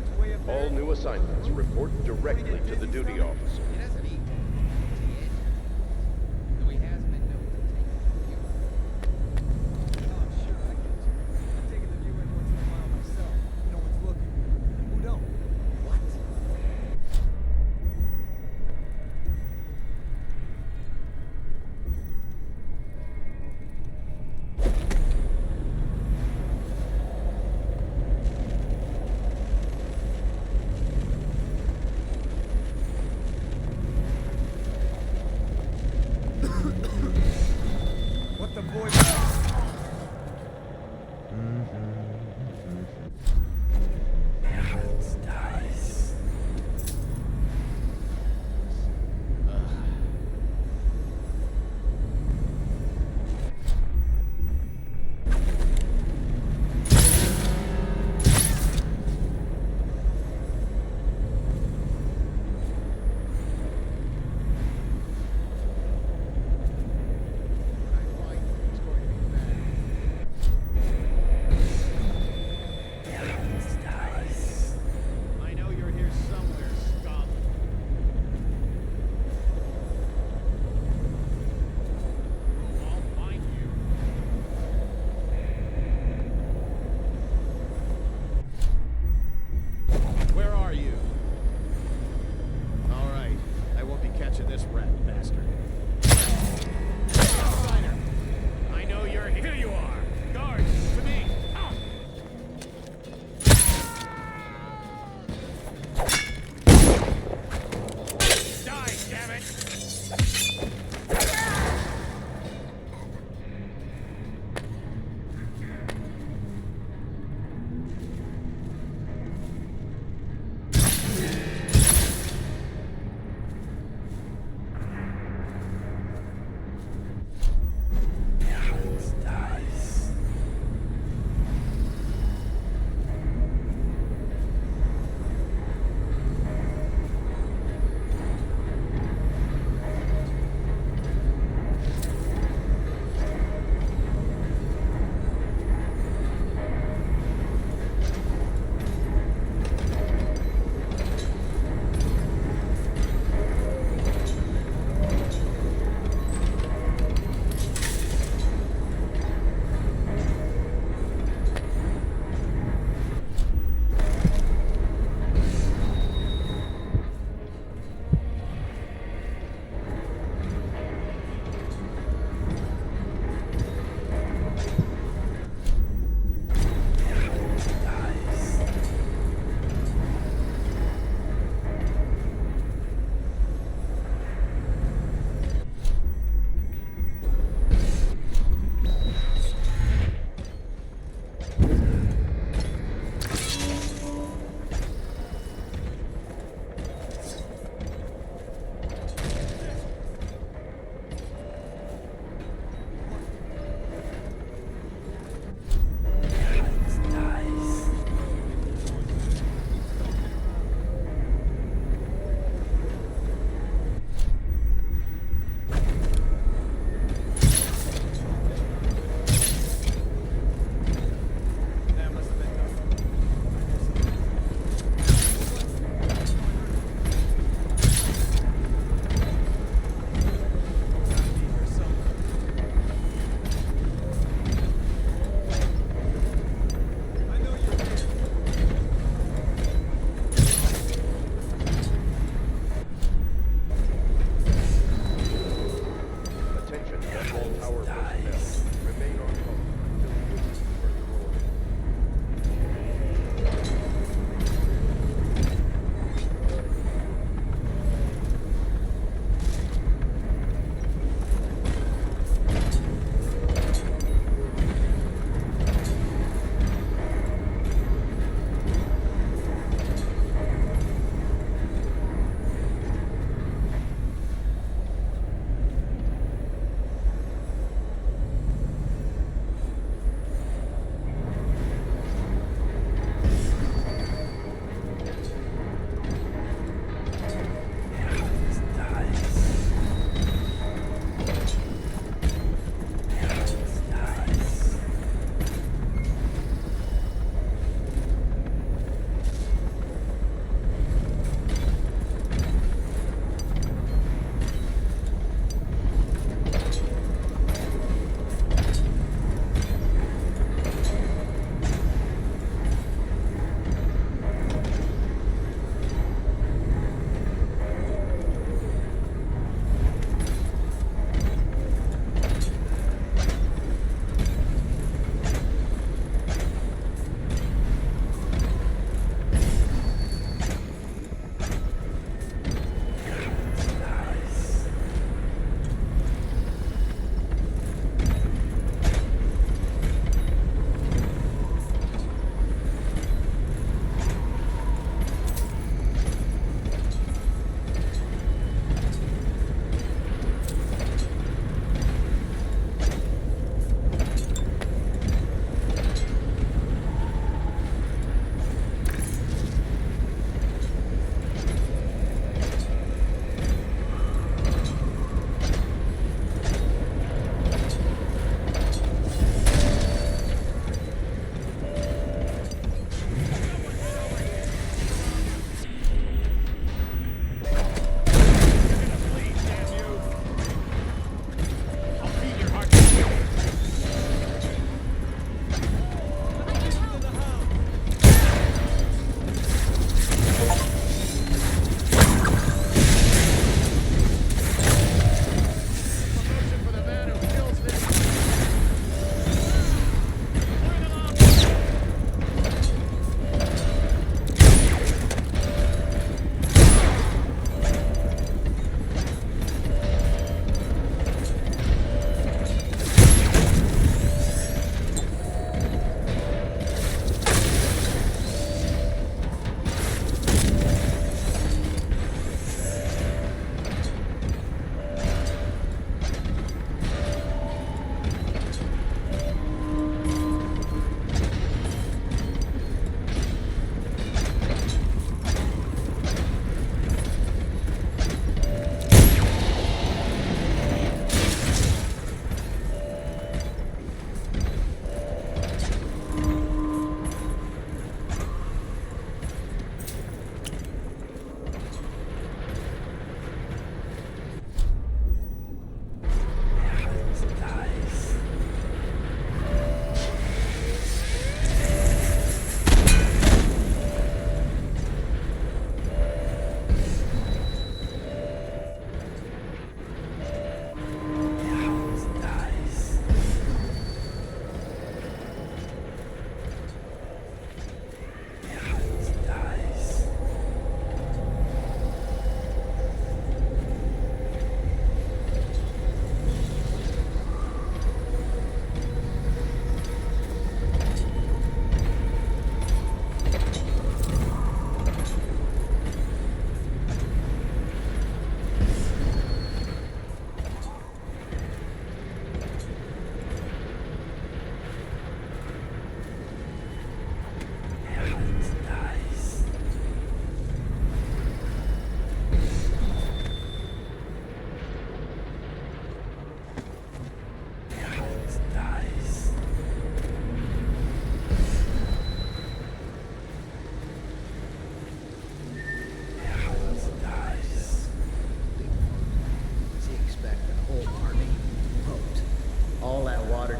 All new assignments report directly to the duty officer. He doesn't eat while looking over the edge. Though he has been known to take in the view. Oh, sure. I've taken the view in once in a while myself, when no one's looking. Who don't? What? What the boy? It's going to be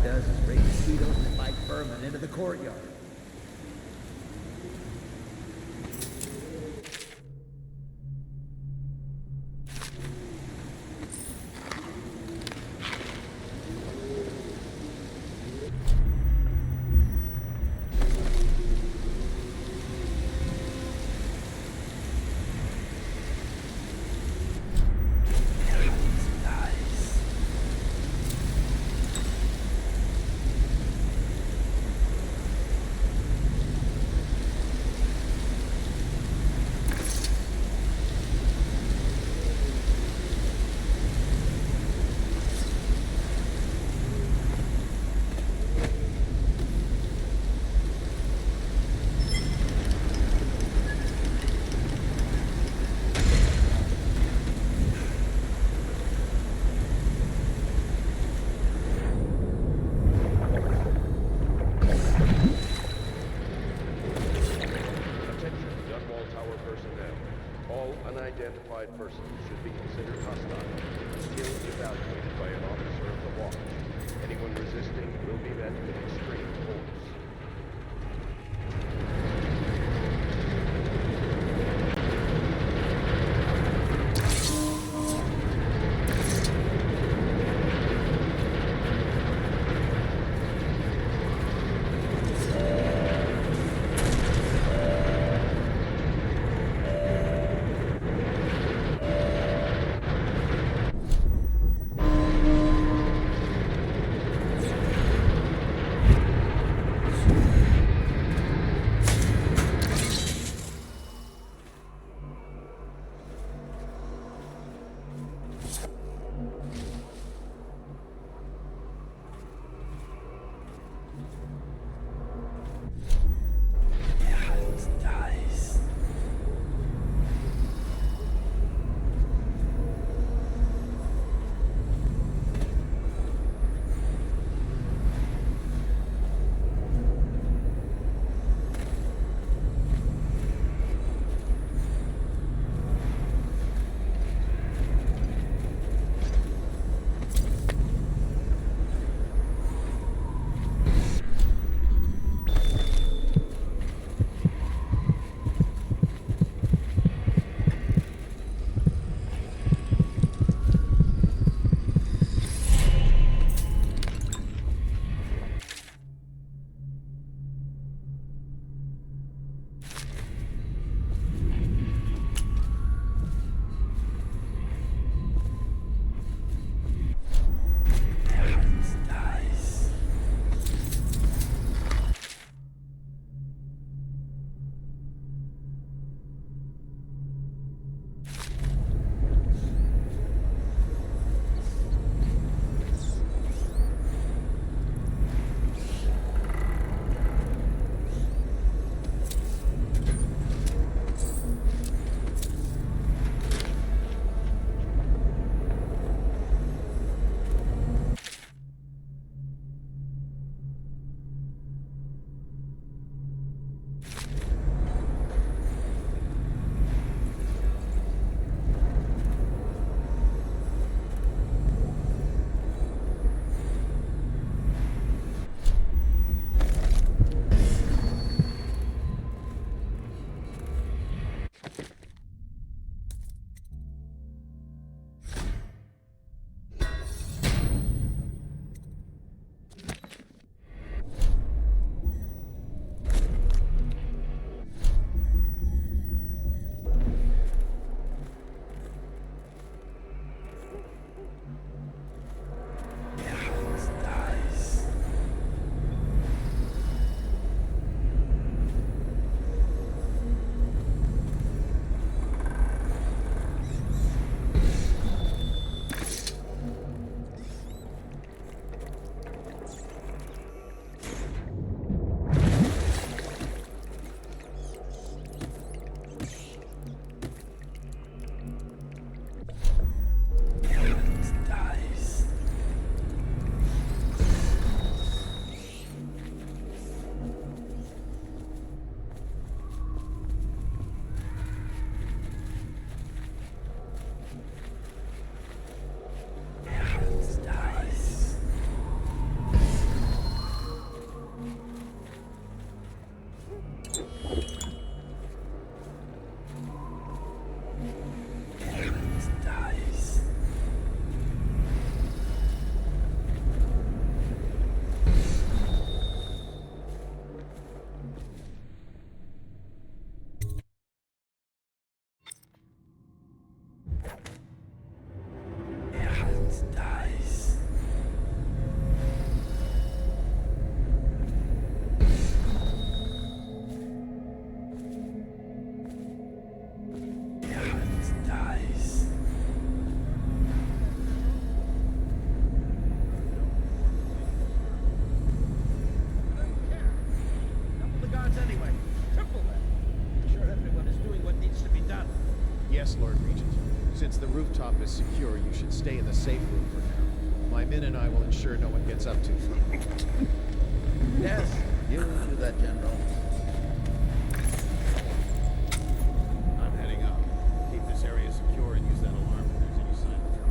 it does is bring mosquitoes and bite vermin into the courtyard. Unidentified persons should be considered hostile until evaluated by an officer of the watch. Anyone resisting will be met with extreme force. Yes, Lord Regent. Since the rooftop is secure, you should stay in the safe room for now. My men and I will ensure no one gets up to you. Yes, you do that, General. I'm heading up. Keep this area secure and use that alarm if there's any sign of trouble.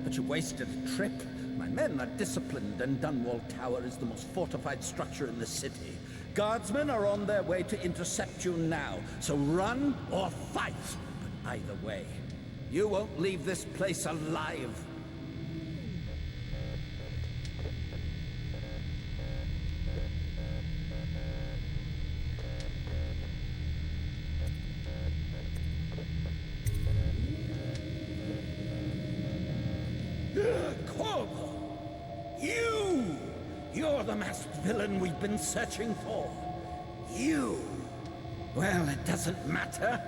But you wasted a trip. My men are disciplined, and Dunwall Tower is the most fortified structure in the city. Guardsmen are on their way to intercept you now, so run or fight. But either way, you won't leave this place alive. You're the masked villain we've been searching for. You. Well, it doesn't matter.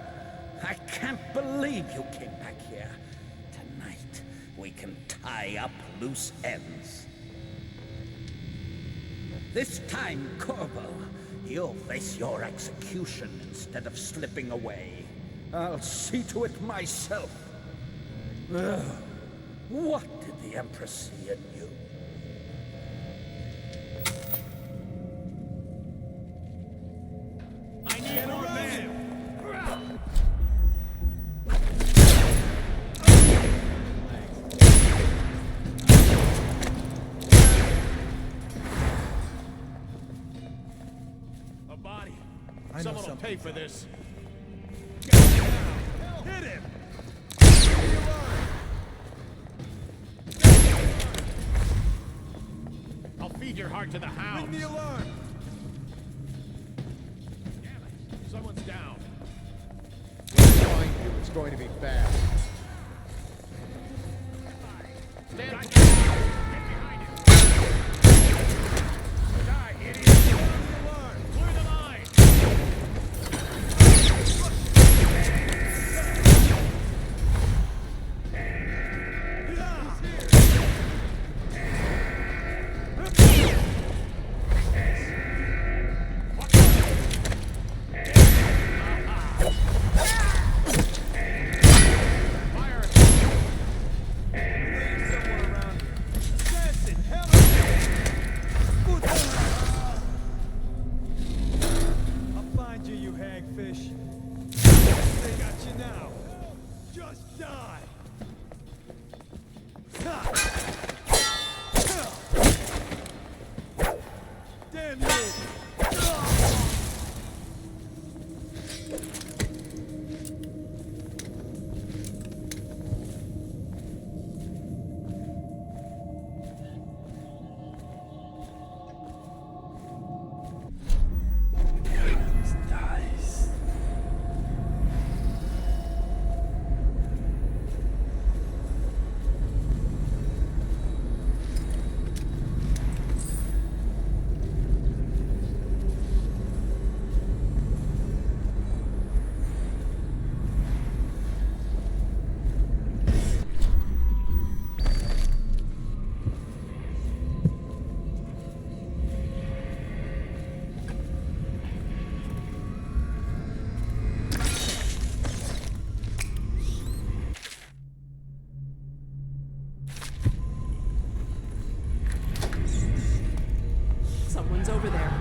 I can't believe you came back here. Tonight, we can tie up loose ends. This time, Corvo, you'll face your execution instead of slipping away. I'll see to it myself. Ugh. What did the Empress see in you? Someone will pay for this. Hit him! I'll feed your heart to the hounds. Ring the alarm! Damn it! Someone's down. We'll find you. It's going to be bad. Stand behind him! Die, idiot! Clear the line! Someone's over there.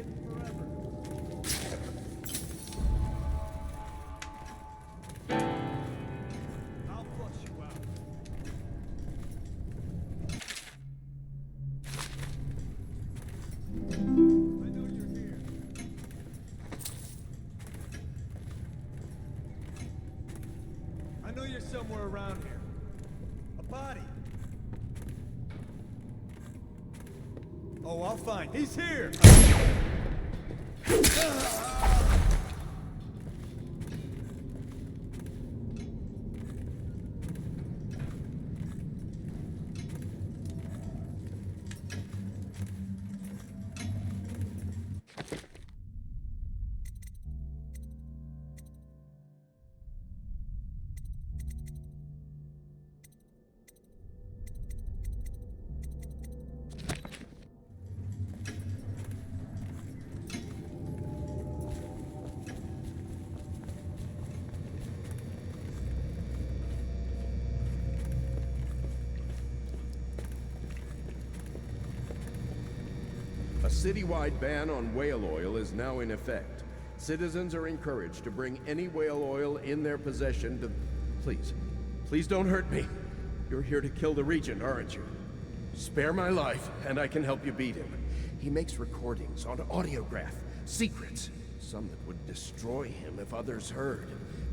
hidden forever. I'll flush you out. I know you're here. I know you're somewhere around here. A body. Oh, I'll find. He's here! A citywide ban on whale oil is now in effect. Citizens are encouraged to bring any whale oil in their possession to... Please don't hurt me. You're here to kill the Regent, aren't you? Spare my life, and I can help you beat him. He makes recordings on audiograph, secrets, some that would destroy him if others heard.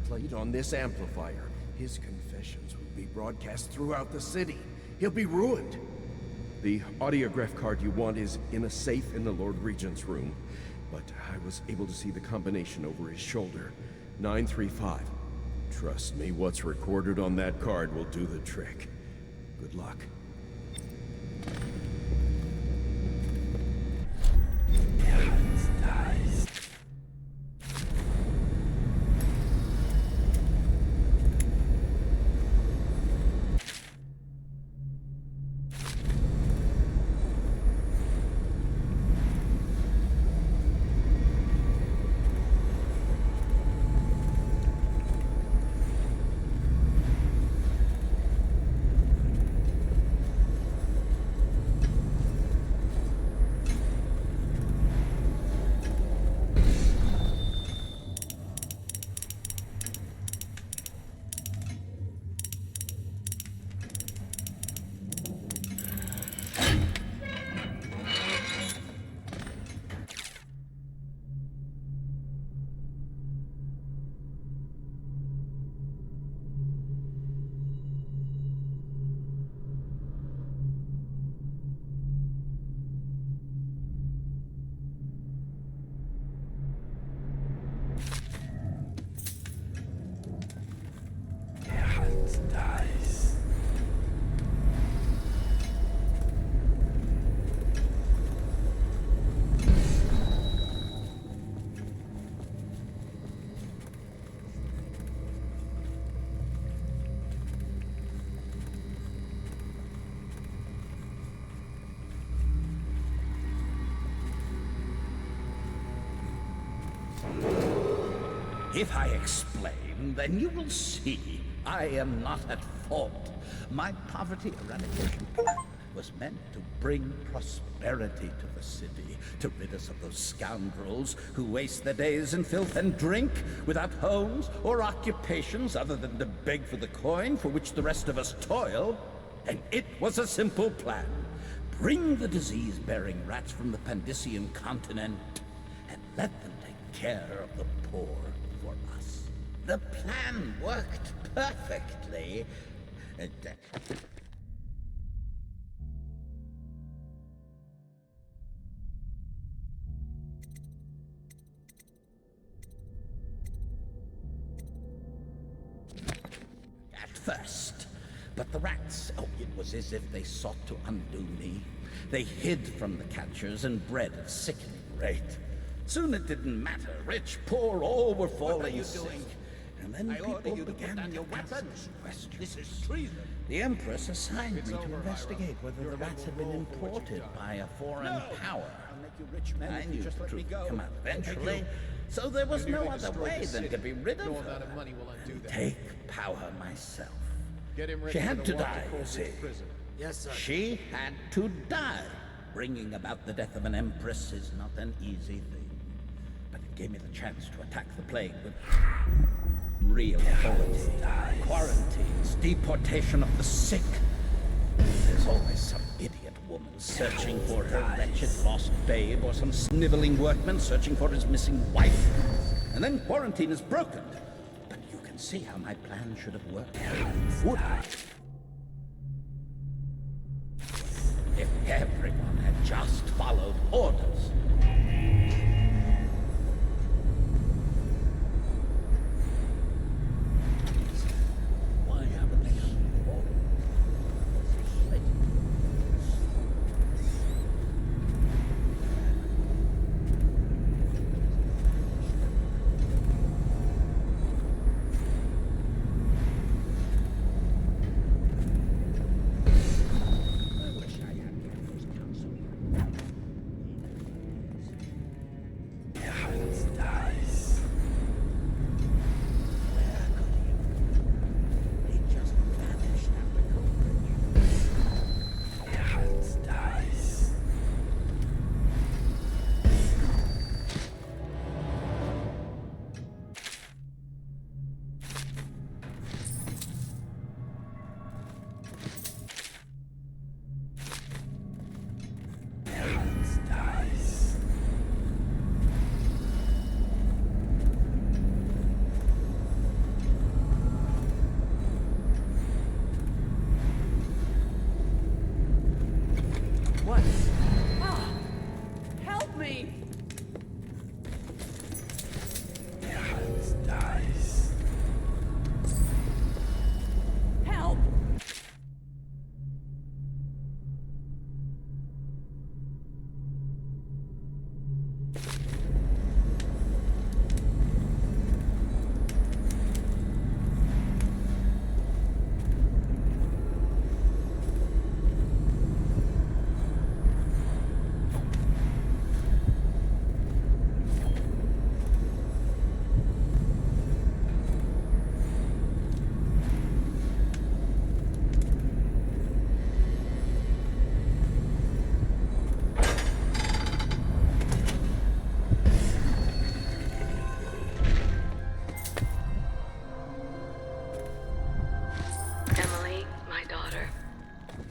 Played on this amplifier, his confessions will be broadcast throughout the city. He'll be ruined. The audiograph card you want is in a safe in the Lord Regent's room, but I was able to see the combination over his shoulder. 935. Trust me, what's recorded on that card will do the trick. Good luck. If I explain, then you will see I am not at fault. My poverty eradication plan was meant to bring prosperity to the city, to rid us of those scoundrels who waste their days in filth and drink, without homes or occupations other than to beg for the coin for which the rest of us toil. And it was a simple plan. Bring the disease-bearing rats from the Pandician continent and let them take care of the poor for us. The plan worked perfectly. At first. But the rats, it was as if they sought to undo me. They hid from the catchers and bred at a sickening rate. Soon it didn't matter. Rich, poor, all were falling sick. And then people began to ask questions. This is treason. The Empress assigned me to investigate whether the rats had been imported by a foreign power. I knew the truth would come out eventually, so there was no other way than to be rid of her and take power myself. She had to die, you see. Yes, sir. She had to die. Bringing about the death of an empress is not an easy thing. But it gave me the chance to attack the plague with real authority. Quarantines, deportation of the sick. There's always some idiot woman searching for her wretched lost babe, or some sniveling workman searching for his missing wife. And then quarantine is broken. But you can see how my plan should have worked. Would I? If everyone had just followed orders. Why haven't they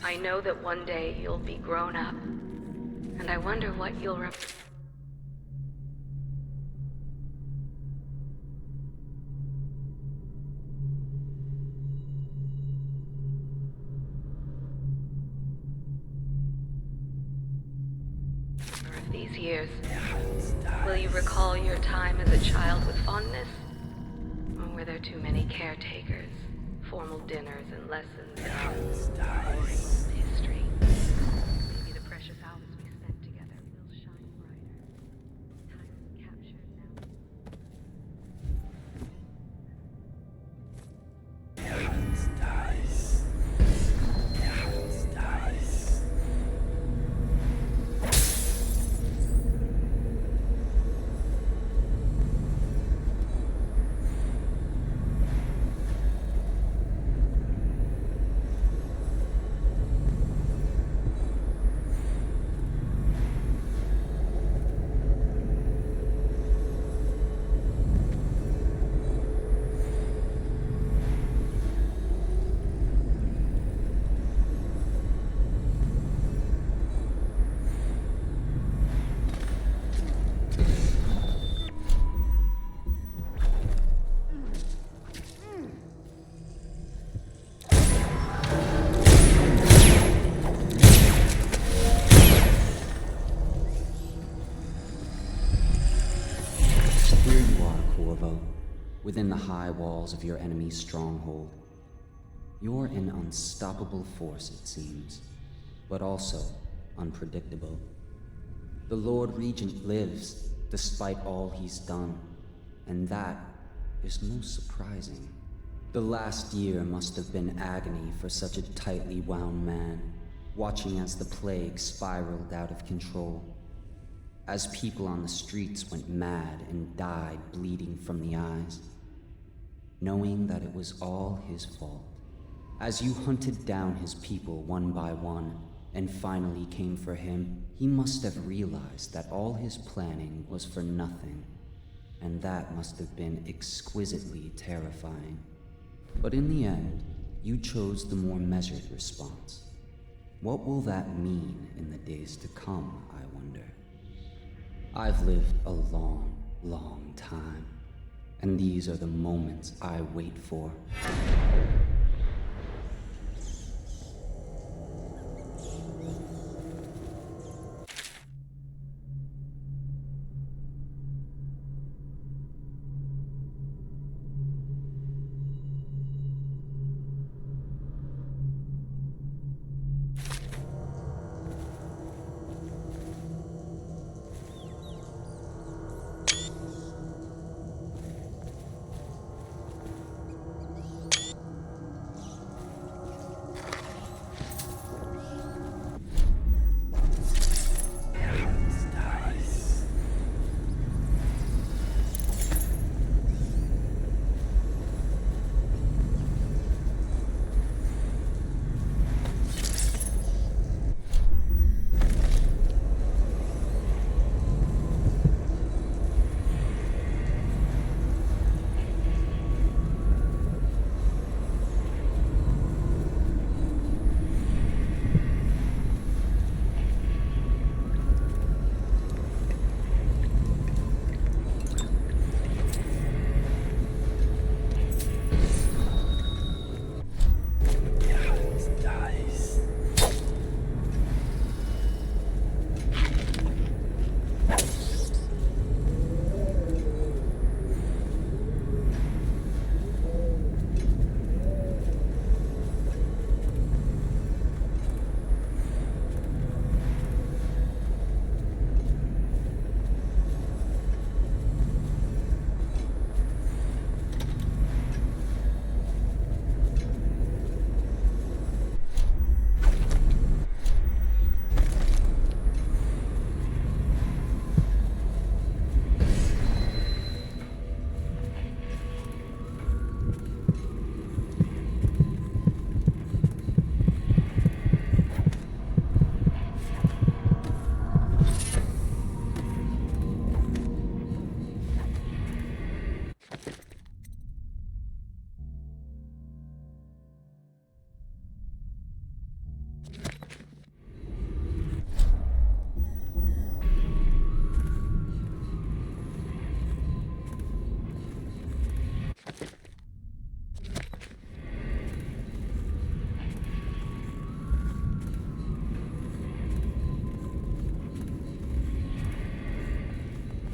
I know that one day you'll be grown up, and I wonder what you'll of these years. Will you recall your time as a child with fondness? Or were there too many caretakers, formal dinners and lessons in boring history? Maybe the precious hours we spent together will shine brighter. Time is captured now. Within the high walls of your enemy's stronghold. You're an unstoppable force, it seems, but also unpredictable. The Lord Regent lives, despite all he's done, and that is most surprising. The last year must have been agony for such a tightly wound man, watching as the plague spiraled out of control. As people on the streets went mad and died bleeding from the eyes, knowing that it was all his fault. As you hunted down his people one by one and finally came for him, he must have realized that all his planning was for nothing, and that must have been exquisitely terrifying. But in the end, you chose the more measured response. What will that mean in the days to come, I wonder? I've lived a long, long time, and these are the moments I wait for.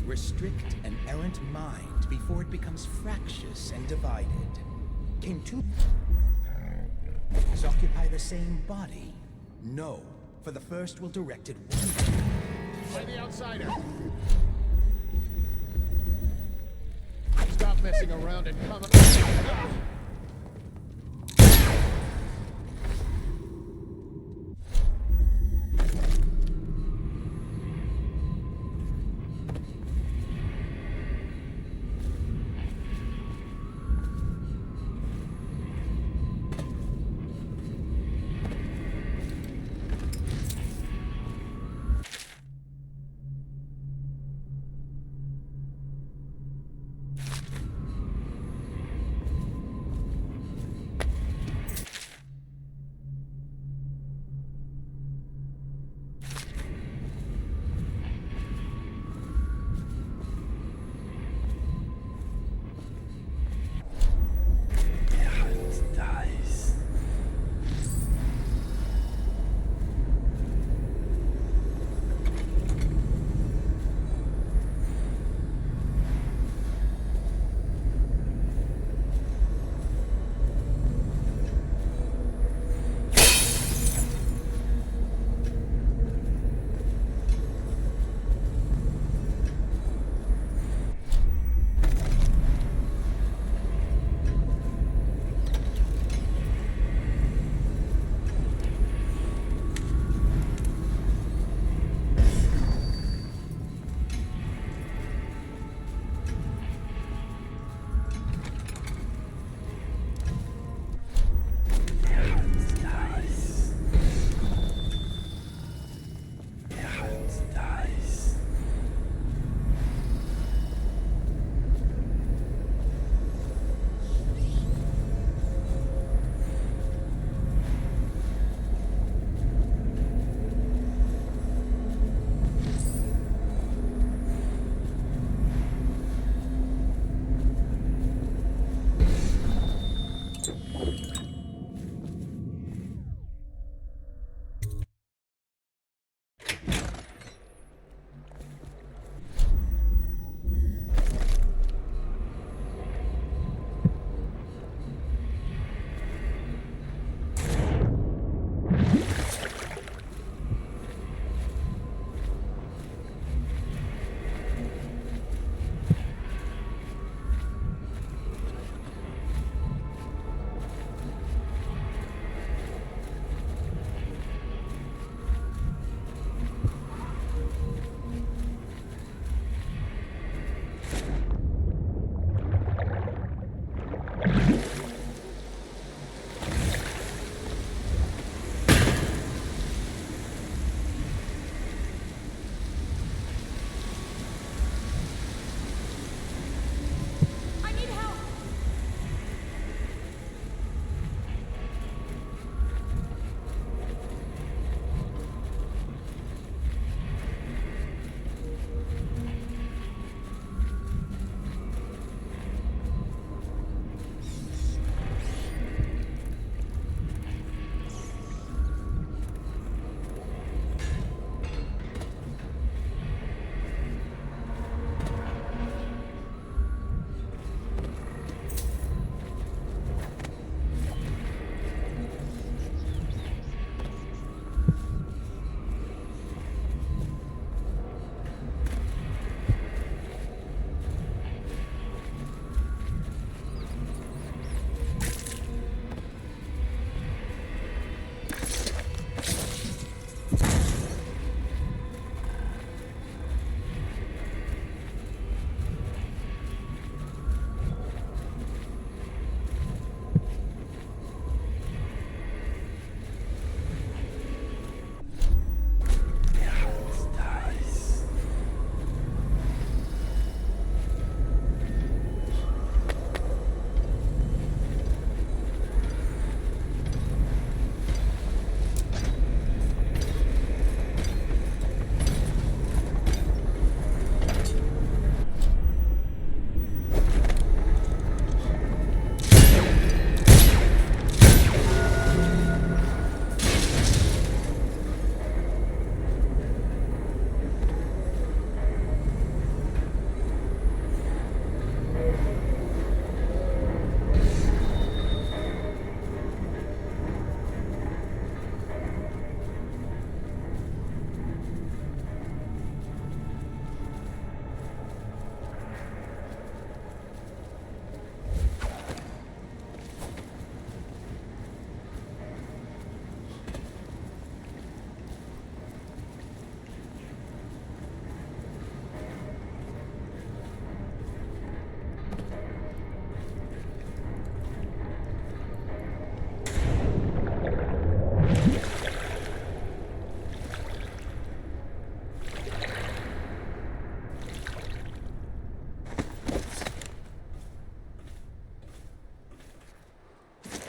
Restrict an errant mind before it becomes fractious and divided. Can two occupy the same body? No, for the first will direct it one way. Play the outsider. Stop messing around and come.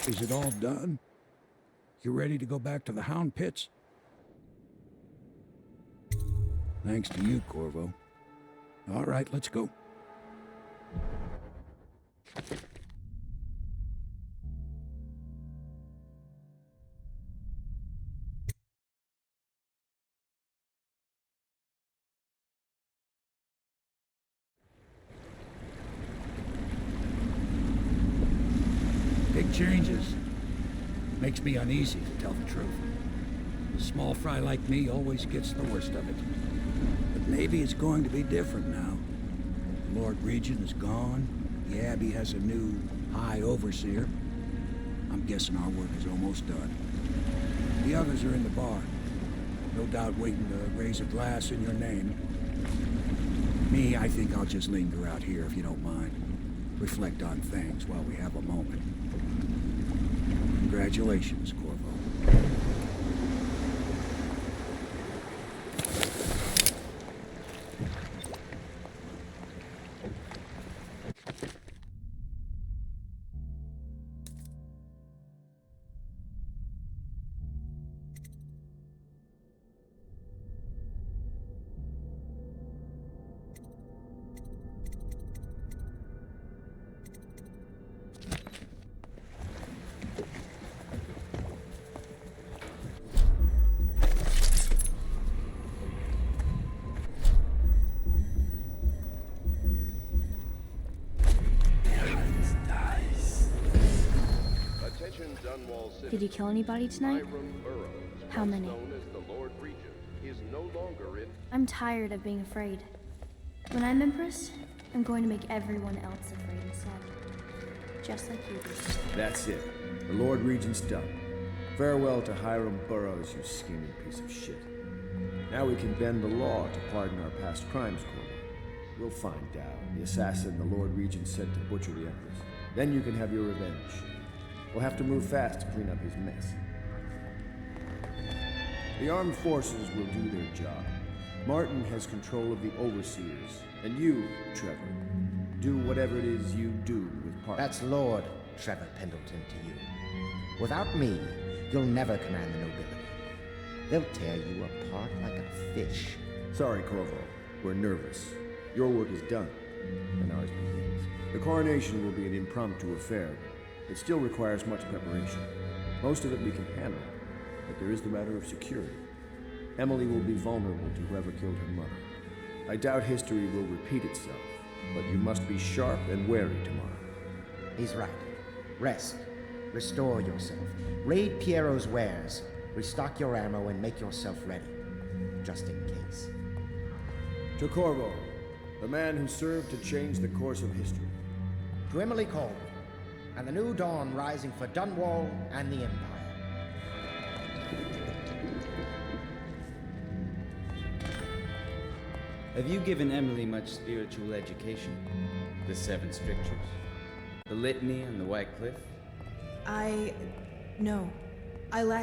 Is it all done? You ready to go back to the Hound Pits? Thanks to you, Corvo. All right, let's go. Big changes. Makes me uneasy, to tell the truth. A small fry like me always gets the worst of it. But maybe it's going to be different now. The Lord Regent is gone. The Abbey has a new High Overseer. I'm guessing our work is almost done. The others are in the bar. No doubt waiting to raise a glass in your name. Me, I think I'll just linger out here if you don't mind. Reflect on things while we have a moment. Congratulations, Corvo. Did you kill anybody tonight? How many? I'm tired of being afraid. When I'm Empress, I'm going to make everyone else afraid instead. Just like you did. That's it. The Lord Regent's done. Farewell to Hiram Burroughs, you scheming piece of shit. Now we can bend the law to pardon our past crimes, Corvo. We'll find out the assassin the Lord Regent sent to butcher the Empress. Then you can have your revenge. We'll have to move fast to clean up his mess. The armed forces will do their job. Martin has control of the overseers, and you, Trevor, do whatever it is you do with Parker. That's Lord Trevor Pendleton to you. Without me, you'll never command the nobility. They'll tear you apart like a fish. Sorry, Corvo. We're nervous. Your work is done, and ours begins. The coronation will be an impromptu affair. It still requires much preparation. Most of it we can handle, but there is the matter of security. Emily will be vulnerable to whoever killed her mother. I doubt history will repeat itself, but you must be sharp and wary tomorrow. He's right. Rest. Restore yourself. Raid Piero's wares. Restock your ammo and make yourself ready. Just in case. To Corvo, the man who served to change the course of history. To Emily Colby, and the new dawn rising for Dunwall and the Empire. Have you given Emily much spiritual education? The Seven Strictures? The Litany and the White Cliff? No. I lack